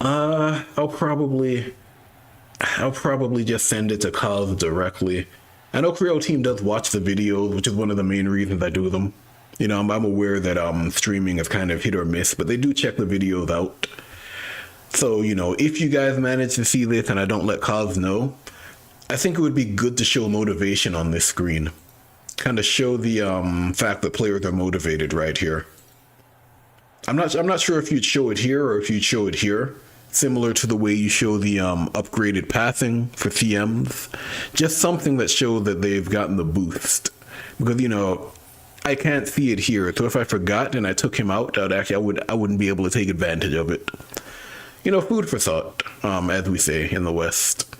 I'll probably just send it to Cos directly. I know Creo team does watch the videos, which is one of the main reasons I do them. You know, I'm aware that streaming is kind of hit or miss, but they do check the videos out. So, you know, if you guys manage to see this and I don't let Cos know, I think it would be good to show motivation on this screen. Kind of show the fact that players are motivated right here. I'm not sure if you'd show it here or if you'd show it here. Similar to the way you show the upgraded passing for CMs. Just something that shows that they've gotten the boost. Because, you know, I can't see it here, so if I forgot and I took him out, I wouldn't be able to take advantage of it. You know, food for thought, as we say in the West.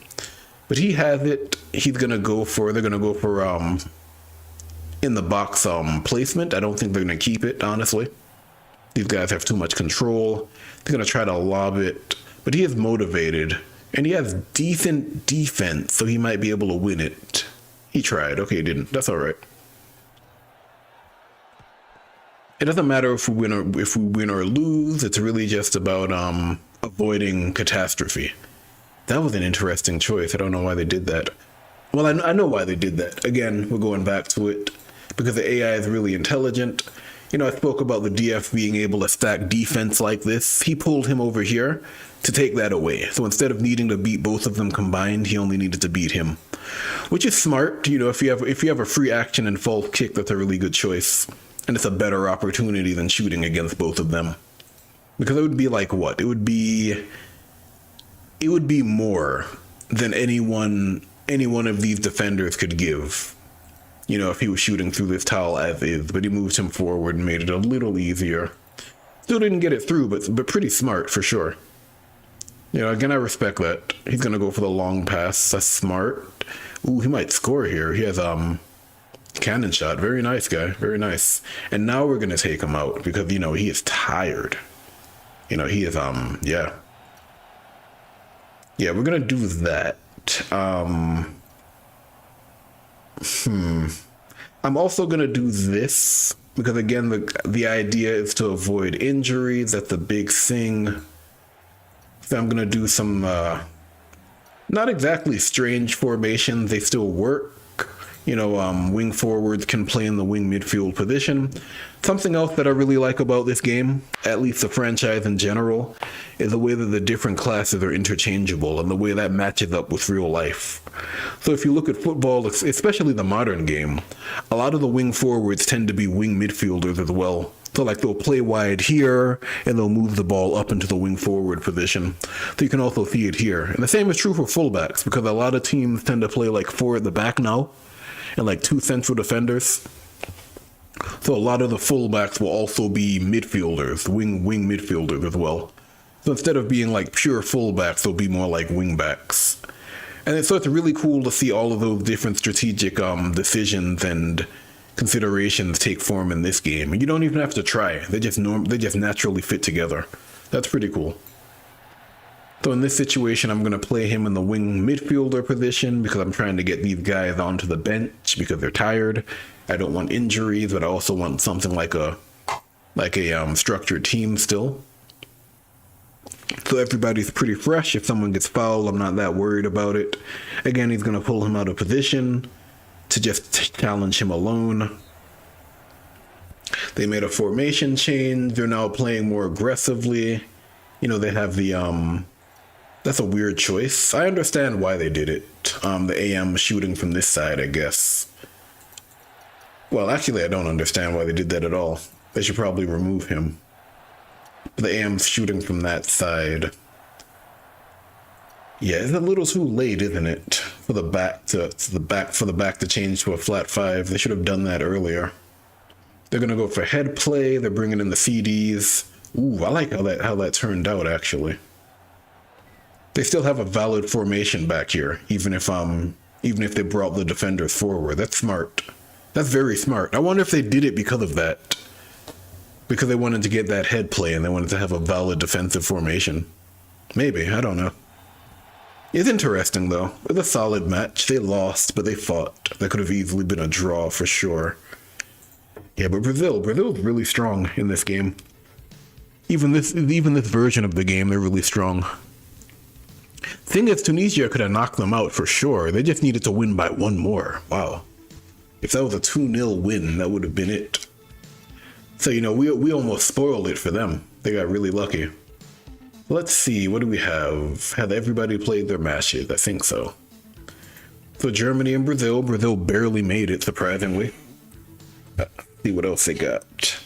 But he has it. They're gonna go for in the box placement. I don't think they're gonna keep it, honestly. These guys have too much control. They're gonna try to lob it, but he is motivated and he has decent defense, so he might be able to win it. He tried. Okay, he didn't. That's all right. It doesn't matter if we win or lose. It's really just about avoiding catastrophe. That was an interesting choice. I don't know why they did that. Well, I know why they did that. Again, we're going back to it because the AI is really intelligent. You know, I spoke about the DF being able to stack defense like this. He pulled him over here to take that away. So instead of needing to beat both of them combined, he only needed to beat him, which is smart. You know, if you have a free action and false kick, that's a really good choice. And it's a better opportunity than shooting against both of them. Because it would be like what? It would be more than any one of these defenders could give. You know, if he was shooting through this towel as is, but he moved him forward and made it a little easier. Still didn't get it through, but pretty smart for sure. You know, again, I respect that. He's gonna go for the long pass. That's smart. Ooh, he might score here. He has cannon shot. Very nice, guy. Very nice. And now we're gonna take him out because, you know, he is tired. You know, he is yeah, we're gonna do that. I'm also gonna do this because, again, the idea is to avoid injuries. That's a big thing. So I'm gonna do some not exactly strange formations. They still work. You know, wing forwards can play in the wing midfield position. Something else that I really like about this game, at least the franchise in general, is the way that the different classes are interchangeable and the way that matches up with real life. So if you look at football, especially the modern game, a lot of the wing forwards tend to be wing midfielders as well. So like they'll play wide here and they'll move the ball up into the wing forward position. So you can also see it here. And the same is true for fullbacks because a lot of teams tend to play like four at the back now and like two central defenders. So a lot of the fullbacks will also be midfielders, wing midfielders as well. So instead of being like pure fullbacks, they'll be more like wingbacks. And so it's really cool to see all of those different strategic decisions and considerations take form in this game. And you don't even have to try. They just naturally fit together. That's pretty cool. So in this situation, I'm going to play him in the wing midfielder position because I'm trying to get these guys onto the bench because they're tired. I don't want injuries, but I also want something like a structured team still. So everybody's pretty fresh. If someone gets fouled, I'm not that worried about it. Again, he's going to pull him out of position to just challenge him alone. They made a formation change. They're now playing more aggressively. They have that's a weird choice. I understand why they did it. The AM shooting from this side, I guess. Well, actually, I don't understand why they did that at all. They should probably remove him. The AM's shooting from that side. Yeah, it's a little too late, isn't it? For the back to change to a flat 5. They should have done that earlier. They're gonna go for head play. They're bringing in the CDs. Ooh, I like how that turned out, actually. They still have a valid formation back here, even if they brought the defenders forward. That's smart. That's very smart. I wonder if they did it because of that. Because they wanted to get that head play and they wanted to have a valid defensive formation. Maybe, I don't know. It's interesting though. It was a solid match. They lost, but they fought. That could have easily been a draw for sure. Yeah, but Brazil's really strong in this game. Even this version of the game, they're really strong. Thing is, Tunisia could have knocked them out for sure. They just needed to win by one more. Wow. If that was a 2-0 win, that would have been it. So, we almost spoiled it for them. They got really lucky. Let's see, what do we have? Have everybody played their matches? I think so. So Germany and Brazil. Brazil barely made it, surprisingly. Let's see what else they got.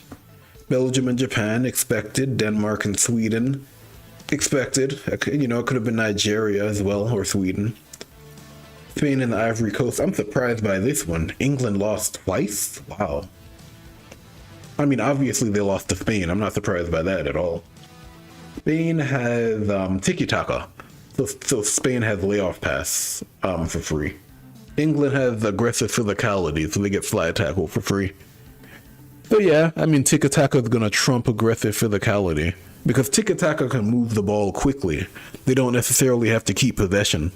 Belgium and Japan, expected. Denmark and Sweden, expected. It could have been Nigeria as well, or Sweden. Spain and the Ivory Coast. I'm surprised by this one. England lost twice? Wow. I mean, obviously they lost to Spain. I'm not surprised by that at all. Spain has tiki-taka. So Spain has layoff pass for free. England has aggressive physicality, so they get slide tackle for free. So yeah, I mean, tiki-taka is going to trump aggressive physicality. Because tiki-taka can move the ball quickly. They don't necessarily have to keep possession.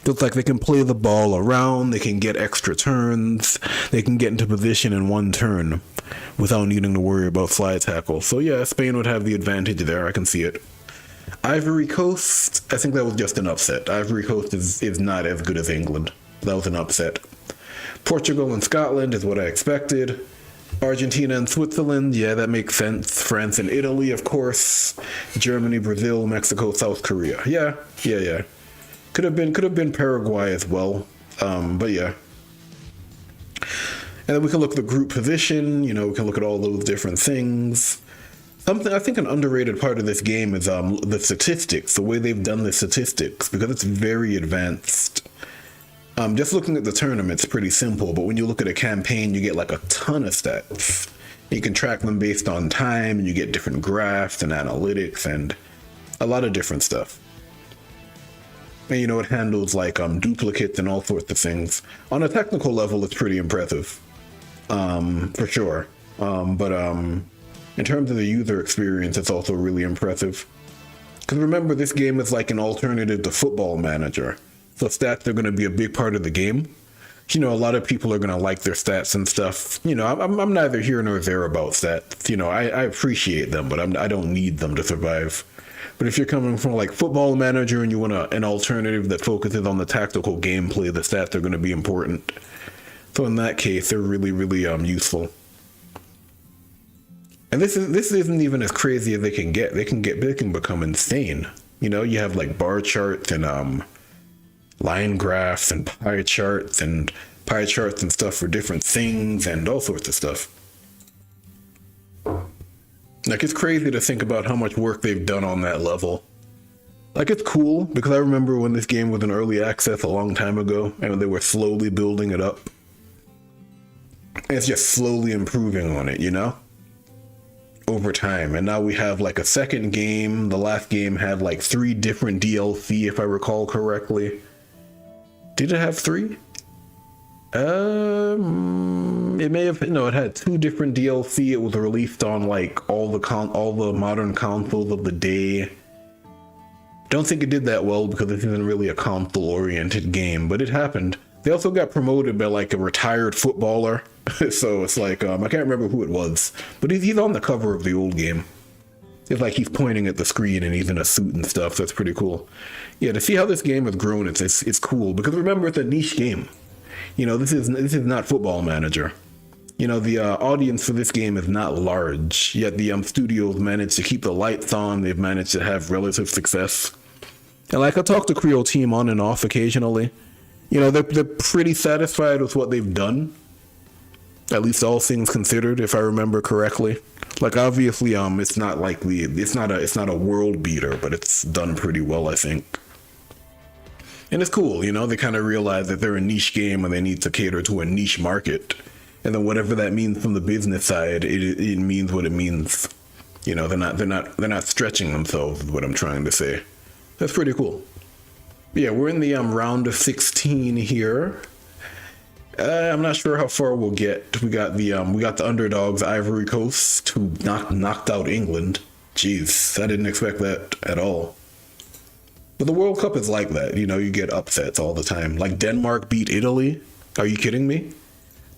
So it's like they can play the ball around, they can get extra turns, they can get into position in one turn without needing to worry about slide tackle. So yeah, Spain would have the advantage there, I can see it. Ivory Coast, I think that was just an upset. Ivory Coast is not as good as England. That was an upset. Portugal and Scotland is what I expected. Argentina and Switzerland, yeah, that makes sense. France and Italy, of course. Germany, Brazil, Mexico, South Korea. Yeah. Could have been Paraguay as well. But yeah. And then we can look at the group position, we can look at all those different things. Something I think an underrated part of this game is the statistics, the way they've done the statistics, because it's very advanced. Just looking at the tournament's pretty simple, but when you look at a campaign, you get like a ton of stats. You can track them based on time, and you get different graphs and analytics and a lot of different stuff. And it handles like duplicates and all sorts of things. On a technical level, it's pretty impressive, for sure. But in terms of the user experience, it's also really impressive. Because remember, this game is like an alternative to Football Manager. So stats are going to be a big part of the game. A lot of people are going to like their stats and stuff. I'm neither here nor there about stats. I appreciate them, but I don't need them to survive. But if you're coming from like Football Manager and you want an alternative that focuses on the tactical gameplay, the stats are going to be important. So in that case, they're really, really useful. And this isn't even as crazy as they can get. They can become insane. You have like bar charts and line graphs and pie charts and stuff for different things and all sorts of stuff. Like, it's crazy to think about how much work they've done on that level. Like, it's cool because I remember when this game was in early access a long time ago and they were slowly building it up. And it's just slowly improving on it, over time. And now we have like a second game. The last game had like 3 different DLC, if I recall correctly. Did it have 3? It may have, it had 2 different DLC. It was released on like all the modern consoles of the day. Don't think it did that well because this isn't really a console-oriented game, but it happened. They also got promoted by like a retired footballer, so it's like I can't remember who it was, but he's on the cover of the old game. It's like he's pointing at the screen and he's in a suit and stuff. That's pretty cool. Yeah, to see how this game has grown, it's cool because remember, it's a niche game. This is not Football Manager. The audience for this game is not large, yet the studios managed to keep the lights on. They've managed to have relative success. And like I talk to Creole team on and off occasionally, they're pretty satisfied with what they've done. At least all things considered, if I remember correctly. Like obviously, it's not a world beater, but it's done pretty well, I think. And it's cool, they kind of realize that they're a niche game and they need to cater to a niche market. And then whatever that means from the business side, it means what it means. They're not stretching themselves, is what I'm trying to say. That's pretty cool. But yeah, we're in the round of 16 here. I'm not sure how far we'll get. We got the underdogs, Ivory Coast, who knocked out England. Jeez, I didn't expect that at all. But the World Cup is like that. You get upsets all the time. Like Denmark beat Italy. Are you kidding me?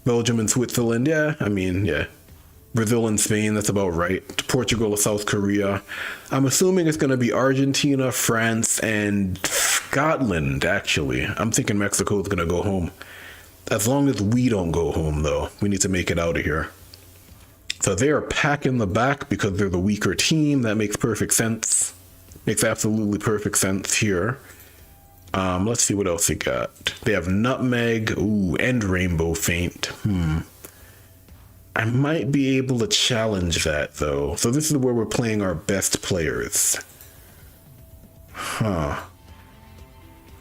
Belgium and Switzerland. Yeah, yeah. Brazil and Spain, that's about right. Portugal, South Korea. I'm assuming it's going to be Argentina, France, and Scotland, actually. I'm thinking Mexico is going to go home. As long as we don't go home, though, we need to make it out of here. So they're packing the back because they're the weaker team. That makes perfect sense. Makes absolutely perfect sense here. Let's see what else they got. They have Nutmeg, and Rainbow Feint. I might be able to challenge that, though. So this is where we're playing our best players. I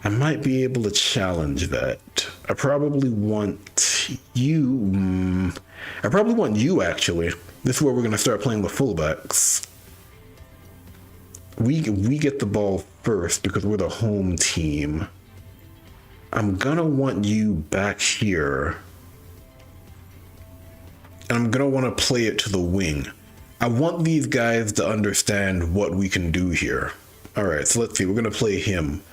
might be able to challenge that. I probably want you. Actually. This is where we're going to start playing the fullbacks. We get the ball first because we're the home team. I'm going to want you back here. And I'm going to want to play it to the wing. I want these guys to understand what we can do here. All right, so let's see. We're going to play him.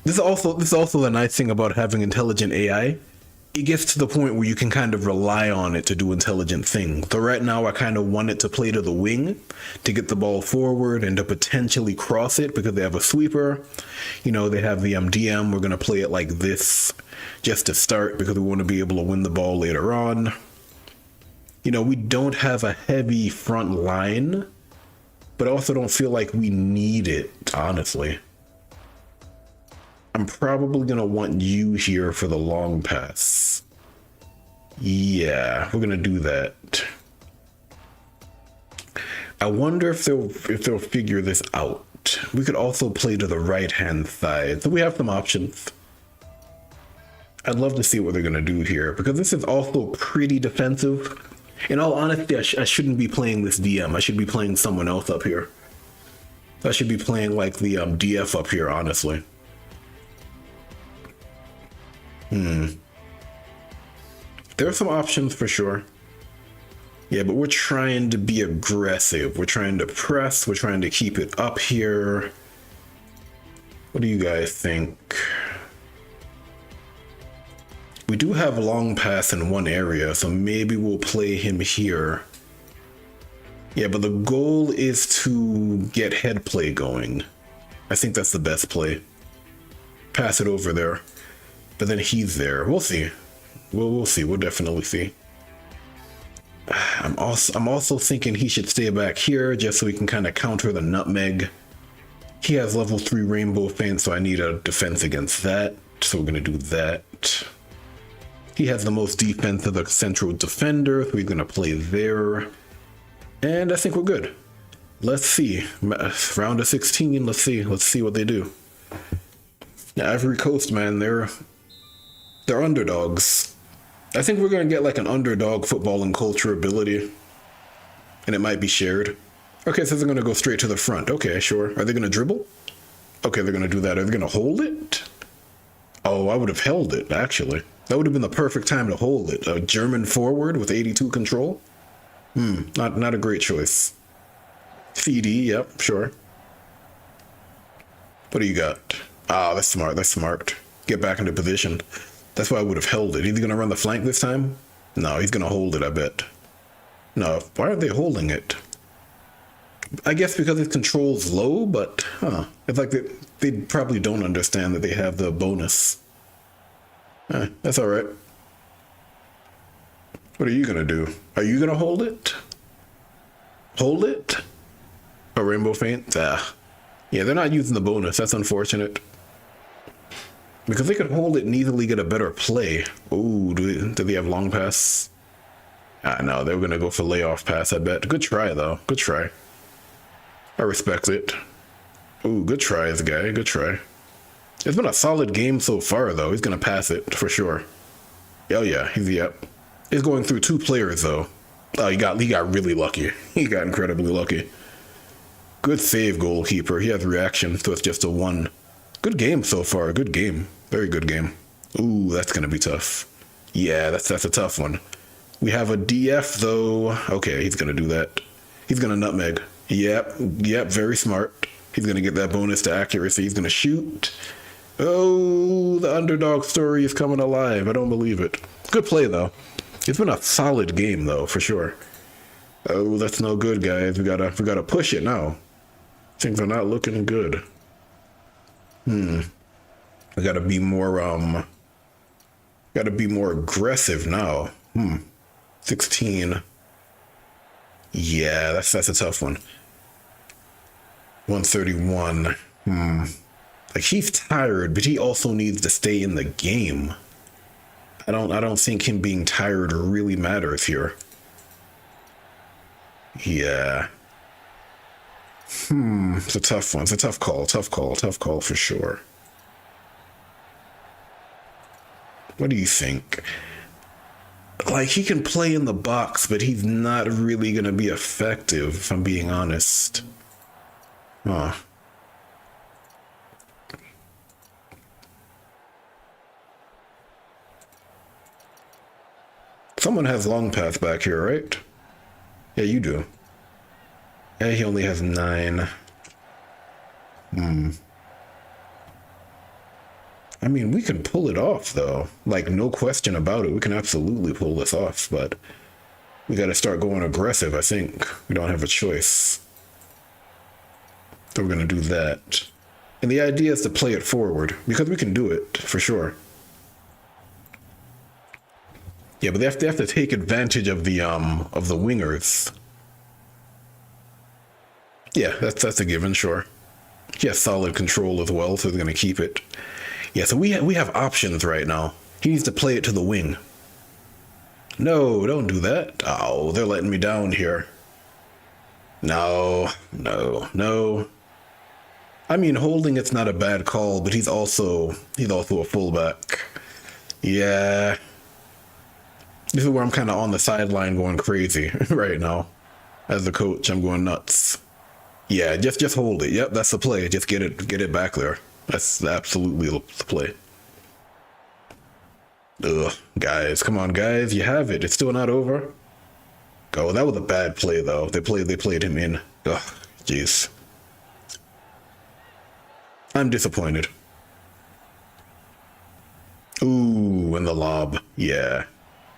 This is also the nice thing about having intelligent AI. It gets to the point where you can kind of rely on it to do intelligent things. So right now I kind of want it to play to the wing to get the ball forward and to potentially cross it because they have a sweeper. They have the DM. We're going to play it like this just to start because we want to be able to win the ball later on. We don't have a heavy front line, but I also don't feel like we need it, honestly. I'm probably going to want you here for the long pass. Yeah, we're going to do that. I wonder if they'll figure this out. We could also play to the right-hand side. So we have some options. I'd love to see what they're going to do here because this is also pretty defensive. In all honesty, I shouldn't be playing this DM. I should be playing someone else up here. I should be playing like the DF up here, honestly. There are some options for sure. Yeah, but we're trying to be aggressive. We're trying to press. We're trying to keep it up here. What do you guys think? We do have long pass in one area, so maybe we'll play him here. Yeah, but the goal is to get head play going. I think that's the best play. Pass it over there. But then he's there. We'll see. We'll see. We'll definitely see. I'm also thinking he should stay back here just so we can kind of counter the Nutmeg. He has level 3 Rainbow Feint, so I need a defense against that. So we're going to do that. He has the most defense of the central defender, so we're going to play there. And I think we're good. Let's see. Round of 16, let's see what they do. Now, Ivory Coast, man, they're underdogs. I think we're going to get like an underdog football and culture ability. And it might be shared. Okay, so they're going to go straight to the front. Okay, sure. Are they going to dribble? Okay, they're going to do that. Are they going to hold it? Oh, I would have held it, actually. That would have been the perfect time to hold it. A German forward with 82 control? Not a great choice. CD, yep, sure. What do you got? Ah, that's smart. Get back into position. That's why I would have held it. Is he going to run the flank this time? No, he's going to hold it, I bet. No, why are they holding it? I guess because his control's low, but, it's like they probably don't understand that they have the bonus. That's alright. What are you gonna do? Are you gonna hold it? Hold it? A rainbow feint? Ah. Yeah, they're not using the bonus. That's unfortunate. Because they could hold it and easily get a better play. Ooh, do they have long pass? Ah, no, they were gonna go for layoff pass, I bet. Good try, though. Good try. I respect it. Ooh, good try, this guy. Good try. It's been a solid game so far, though. He's gonna pass it, for sure. Oh, yeah. Yep. He's going through two players, though. Oh, he got really lucky. He got incredibly lucky. Good save, goalkeeper. He has reaction, so it's just a 1. Good game so far. Good game. Very good game. Ooh, that's gonna be tough. Yeah, that's a tough one. We have a DF, though. Okay, he's gonna do that. He's gonna nutmeg. Yep, very smart. He's gonna get that bonus to accuracy. He's gonna shoot. Oh, the underdog story is coming alive. I don't believe it. Good play, though. It's been a solid game, though, for sure. Oh, that's no good, guys. We gotta push it now. Things are not looking good. We gotta be more aggressive now. 16. Yeah, that's a tough one. 131. Like, he's tired, but he also needs to stay in the game. I don't think him being tired really matters here. Yeah. It's a tough one. It's a tough call for sure. What do you think? Like, he can play in the box, but he's not really gonna be effective, if I'm being honest. Huh. Someone has long pass back here, right? Yeah, you do. Yeah, he only has 9. I mean, we can pull it off, though. Like, no question about it. We can absolutely pull this off, but we gotta start going aggressive, I think. We don't have a choice. So we're gonna do that. And the idea is to play it forward, because we can do it, for sure. Yeah, but they have to take advantage of the wingers. Yeah, that's a given, sure. He has solid control as well, so he's gonna keep it. Yeah, so we have options right now. He needs to play it to the wing. No, don't do that. Oh, they're letting me down here. No. I mean, holding it's not a bad call, but he's also a fullback. Yeah. This is where I'm kind of on the sideline going crazy right now. As the coach, I'm going nuts. Yeah, just hold it. Yep, that's the play. Just get it back there. That's absolutely the play. Ugh, guys, come on, guys, you have it. It's still not over. Oh, that was a bad play, though. They played him in. Ugh, jeez. I'm disappointed. Ooh, and the lob. Yeah.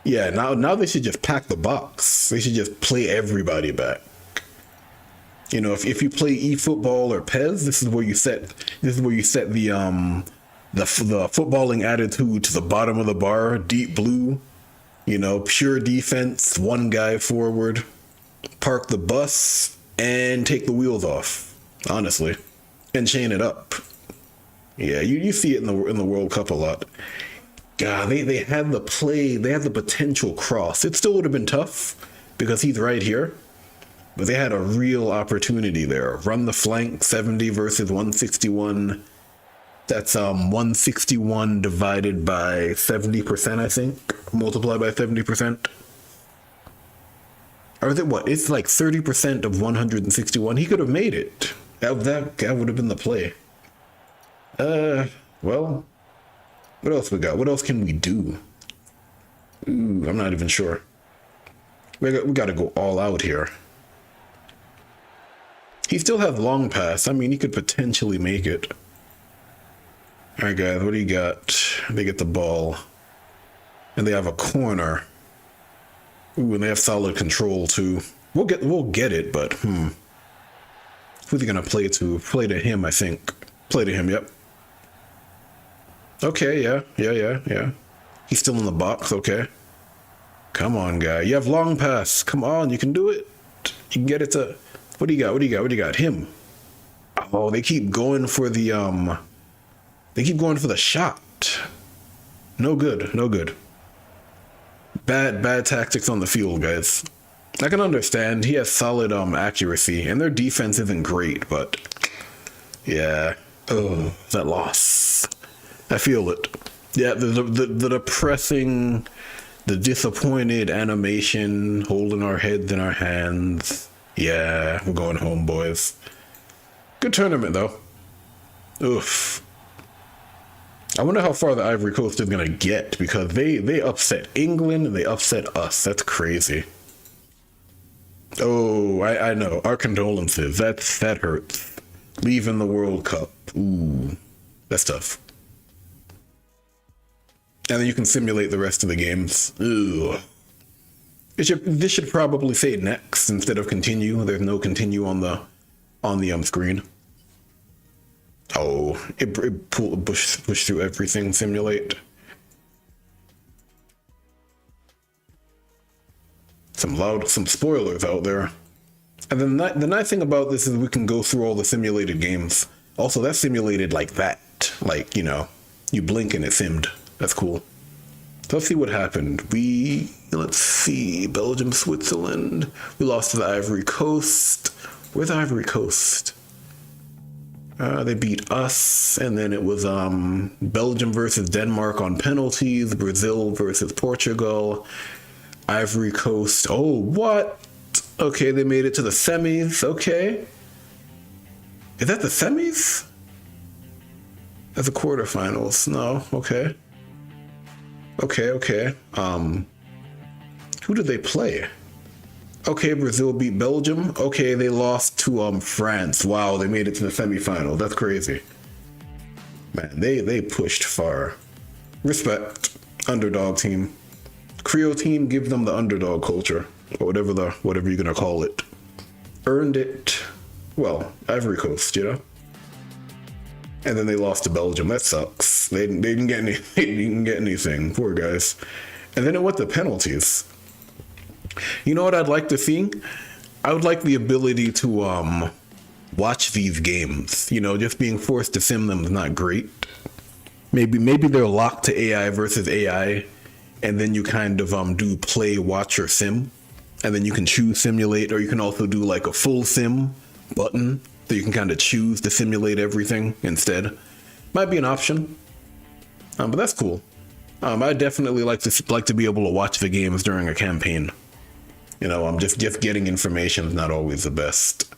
Yeah, now they should just pack the box. They should just play everybody back. You know, if you play eFootball or PES, this is where you set the footballing attitude to the bottom of the bar, deep blue, you know, pure defense, one guy forward, park the bus and take the wheels off, honestly, and chain it up. Yeah, you see it in the World Cup a lot. God, they had the play, they had the potential cross. It still would have been tough because he's right here, but they had a real opportunity there. Run the flank, 70 versus 161. That's 161 divided by 70%, I think. Multiplied by 70%. Or is it what? It's like 30% of 161. He could have made it. That would have been the play. Well, what else we got? What else can we do? Ooh, I'm not even sure. We got to go all out here. He still has long pass. I mean, he could potentially make it. All right, guys, what do you got? They get the ball. And they have a corner. Ooh, and they have solid control, too. We'll get it, but, Who's he going to play to? Play to him, I think. Play to him, yep. Okay, yeah. He's still in the box, okay. Come on, guy. You have long pass. Come on, you can do it. You can get it to. What do you got? What do you got? What do you got? Him. Oh, they keep going for the They keep going for the shot. No good. No good. Bad tactics on the field, guys. I can understand. He has solid accuracy, and their defense isn't great, but yeah. Oh, that loss. I feel it. Yeah, the depressing, the disappointed animation, holding our heads in our hands. Yeah, we're going home, boys. Good tournament, though. Oof. I wonder how far the Ivory Coast is going to get, because they upset England and they upset us. That's crazy. Oh, I know. Our condolences. That hurts. Leaving the World Cup. Ooh, that's tough. And then you can simulate the rest of the games. Ooh. This should probably say next instead of continue. There's no continue on the screen. Oh, it push through everything. Simulate. Some spoilers out there. And then the nice thing about this is we can go through all the simulated games. Also, that's simulated like that. Like, you know, you blink and it simmed. That's cool. So let's see what happened. Let's see, Belgium, Switzerland. We lost to the Ivory Coast. Where's the Ivory Coast? They beat us, and then it was Belgium versus Denmark on penalties, Brazil versus Portugal, Ivory Coast. Oh, what? Okay, they made it to the semis. Okay. Is that the semis? That's the quarterfinals. No, okay. Okay. Who did they play? Okay, Brazil beat Belgium. Okay, they lost to France. Wow, they made it to the semifinal. That's crazy. Man, they pushed far. Respect. Underdog team. Creole team, give them the underdog culture. Or whatever you're gonna call it. Earned it. Well, Ivory Coast, you know? And then they lost to Belgium. That sucks. They didn't get anything. Poor guys. And then it went to penalties. You know what I'd like to see? I would like the ability to watch these games. You know, just being forced to sim them is not great. Maybe they're locked to AI versus AI, and then you kind of do play, watch, or sim, and then you can choose simulate, or you can also do like a full sim button, so you can kind of choose to simulate everything instead. Might be an option, but that's cool. I definitely like to be able to watch the games during a campaign. You know, just getting information is not always the best.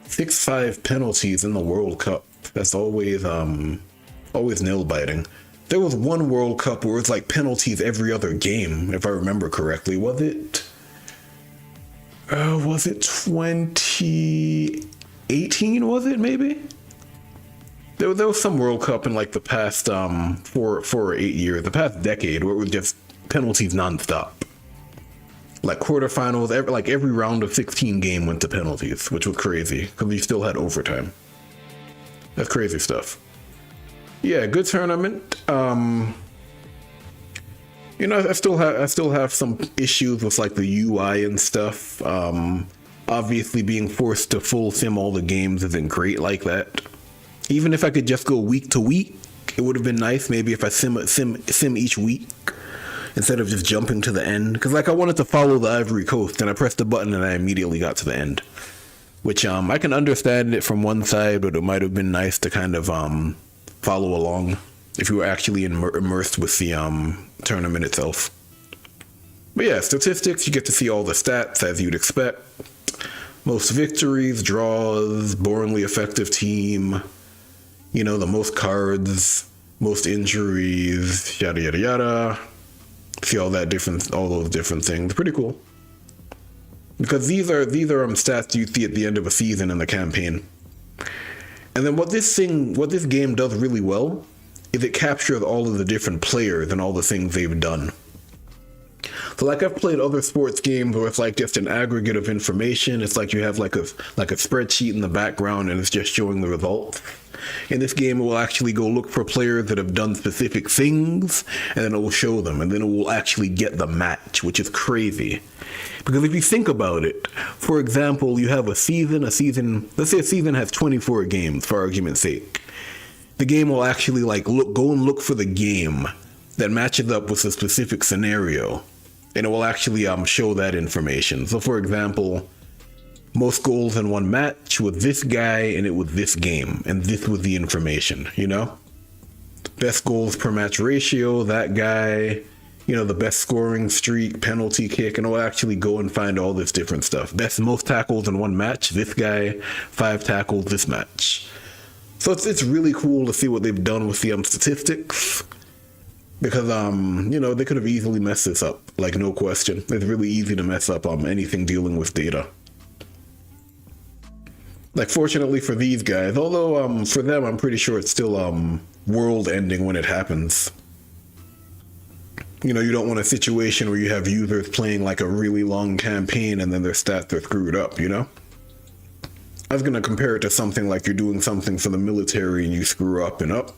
6-5 penalties in the World Cup. That's always nail biting. There was one World Cup where it's like penalties every other game, if I remember correctly. Was it 2018? Was it maybe? There was some World Cup in like the past 4 or 8 years, the past decade, where it was just penalties nonstop. Like quarterfinals, every round of 16 game went to penalties, which was crazy because you still had overtime. That's crazy stuff. Yeah, good tournament. You know, I still have some issues with like the UI and stuff. Obviously, being forced to full sim all the games isn't great like that. Even if I could just go week to week, it would have been nice. Maybe if I sim each week, instead of just jumping to the end. Because like I wanted to follow the Ivory Coast, and I pressed the button and I immediately got to the end. Which I can understand it from one side, but it might have been nice to kind of follow along if you were actually immersed with the tournament itself. But yeah, statistics, you get to see all the stats as you'd expect. Most victories, draws, boringly effective team, you know, the most cards, most injuries, yada yada yada. See all those different things. Pretty cool. Because these are stats you see at the end of a season in the campaign. And then what this game does really well is it captures all of the different players and all the things they've done. So like I've played other sports games where it's like just an aggregate of information. It's like you have like a spreadsheet in the background and it's just showing the results. In this game, it will actually go look for players that have done specific things, and then it will show them, and then it will actually get the match, which is crazy. Because if you think about it, for example, you have a season, let's say a season has 24 games, for argument's sake. The game will actually like go and look for the game that matches up with a specific scenario, and it will actually show that information. So for example, most goals in one match with this guy, and it was this game, and this was the information, you know? Best goals per match ratio, that guy, you know, the best scoring streak, penalty kick, and it will actually go and find all this different stuff. Best most tackles in one match, this guy, 5 tackles this match. So it's really cool to see what they've done with the statistics. Because, you know, they could have easily messed this up, like no question. It's really easy to mess up anything dealing with data. Like, fortunately for these guys, although for them, I'm pretty sure it's still world ending when it happens. You know, you don't want a situation where you have users playing like a really long campaign and then their stats are screwed up, you know? I was going to compare it to something like you're doing something for the military and you screw up and up.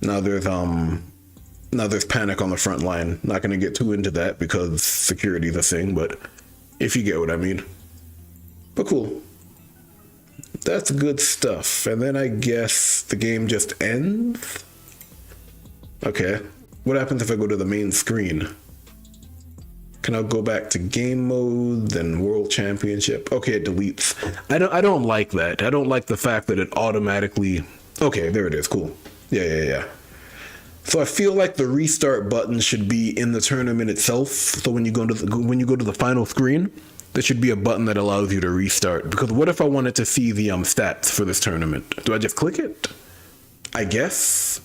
Now there's panic on the front line. Not going to get too into that because security is a thing, but if you get what I mean. But cool. That's good stuff. And then I guess the game just ends? Okay. What happens if I go to the main screen? Can I go back to game mode, then world championship? Okay, it deletes. I don't like that. I don't like the fact that it automatically... Okay, there it is. Cool. Yeah. So I feel like the restart button should be in the tournament itself. So when you go to the final screen, there should be a button that allows you to restart. Because what if I wanted to see the stats for this tournament? Do I just click it? I guess.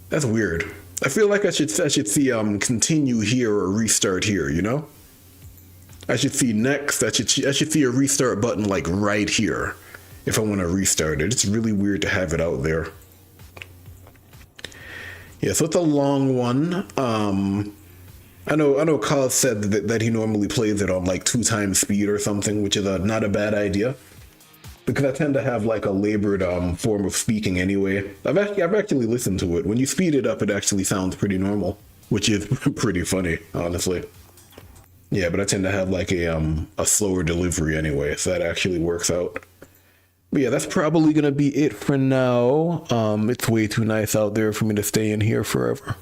That's weird. I feel like I should see continue here or restart here, you know? I should see next. I should see a restart button like right here if I want to restart it. It's really weird to have it out there. Yeah, so it's a long one. I know Kyle said that he normally plays it on like 2 times speed or something, which is not a bad idea. Because I tend to have like a labored form of speaking anyway. I've actually listened to it. When you speed it up, it actually sounds pretty normal, which is pretty funny, honestly. Yeah, but I tend to have like a slower delivery anyway, so that actually works out. But yeah, that's probably gonna be it for now. It's way too nice out there for me to stay in here forever.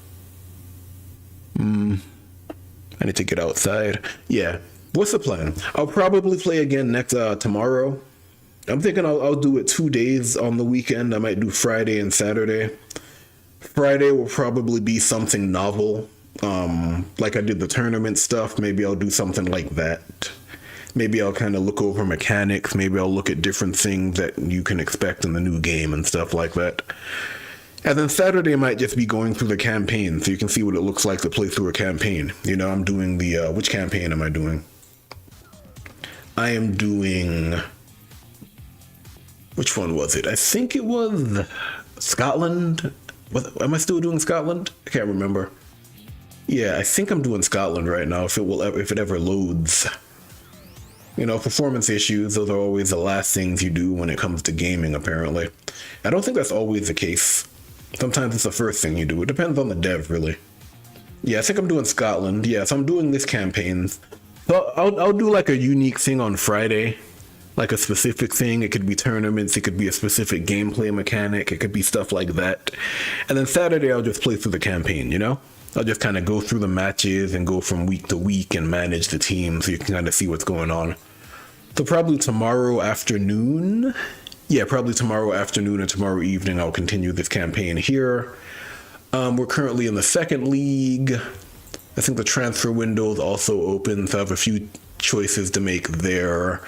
I need to get outside. Yeah, what's the plan? I'll probably play again tomorrow. I'm thinking I'll do it 2 days on the weekend. I might do Friday and Saturday. Friday will probably be something novel. Like I did the tournament stuff. Maybe I'll do something like that. Maybe I'll kind of look over mechanics. Maybe I'll look at different things that you can expect in the new game and stuff like that. And then Saturday might just be going through the campaign, so you can see what it looks like to play through a campaign. You know, I'm doing the, which campaign am I doing? I am doing, which one was it? I think it was Scotland. Am I still doing Scotland? I can't remember. Yeah, I think I'm doing Scotland right now, if it ever loads. You know, performance issues, those are always the last things you do when it comes to gaming, apparently. I don't think that's always the case. Sometimes it's the first thing you do. It depends on the dev, really. Yeah, I think I'm doing Scotland. Yeah, so I'm doing this campaign. So I'll do like a unique thing on Friday. Like a specific thing. It could be tournaments. It could be a specific gameplay mechanic. It could be stuff like that. And then Saturday, I'll just play through the campaign, you know? I'll just kind of go through the matches and go from week to week and manage the team so you can kind of see what's going on. So probably tomorrow afternoon. Yeah, probably tomorrow afternoon or tomorrow evening, I'll continue this campaign here. We're currently in the second league. I think the transfer window is also open, so I have a few choices to make there.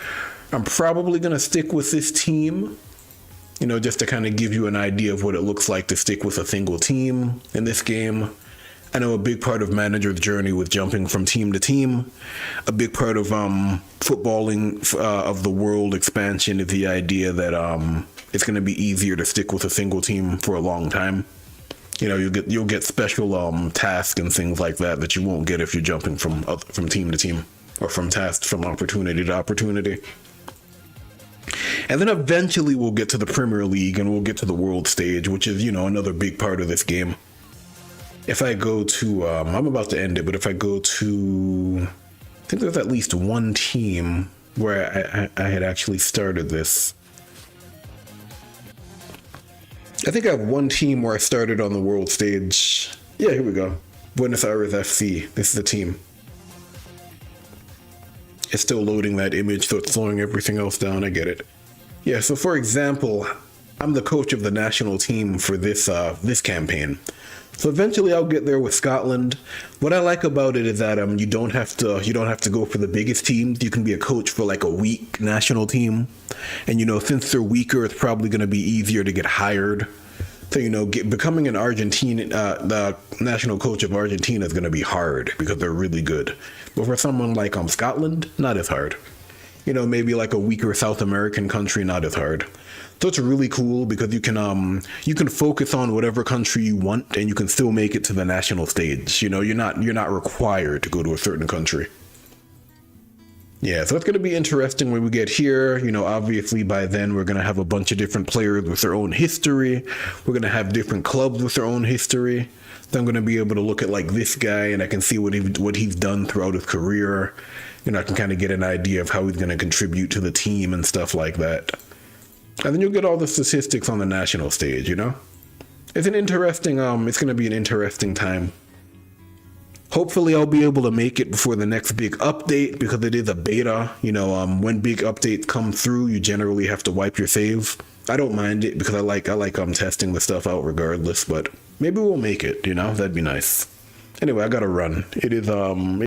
I'm probably going to stick with this team, you know, just to kind of give you an idea of what it looks like to stick with a single team in this game. I know a big part of Manager's journey was jumping from team to team. A big part of footballing of the world expansion is the idea that it's going to be easier to stick with a single team for a long time. You know, you'll get special tasks and things like that that you won't get if you're jumping from team to team, or from task from opportunity to opportunity. And then eventually we'll get to the Premier League and we'll get to the world stage, which is, you know, another big part of this game. If I go to, I'm about to end it, but if I go to, I think there's at least one team where I had actually started this. I think I have one team where I started on the world stage. Yeah, here we go. Buenos Aires FC. This is the team. It's still loading that image, so it's slowing everything else down. I get it. Yeah, so for example, I'm the coach of the national team for this campaign. So eventually I'll get there with Scotland. What I like about it is that you don't have to go for the biggest teams. You can be a coach for like a weak national team. And you know, since they're weaker, it's probably going to be easier to get hired. So, you know, becoming the national coach of Argentina is going to be hard because they're really good. But for someone like Scotland, not as hard. You know, maybe like a weaker South American country, not as hard. So it's really cool because you can focus on whatever country you want and you can still make it to the national stage. You know, you're not required to go to a certain country. Yeah, so it's going to be interesting when we get here. You know, obviously by then we're going to have a bunch of different players with their own history. We're going to have different clubs with their own history. So I'm going to be able to look at like this guy and I can see what he's done throughout his career. You know, I can kind of get an idea of how he's going to contribute to the team and stuff like that. And then you'll get all the statistics on the national stage, you know? It's an interesting, it's going to be an interesting time. Hopefully I'll be able to make it before the next big update because it is a beta. You know, when big updates come through, you generally have to wipe your save. I don't mind it because I like testing the stuff out regardless, but maybe we'll make it, you know? That'd be nice. Anyway, I gotta run. It is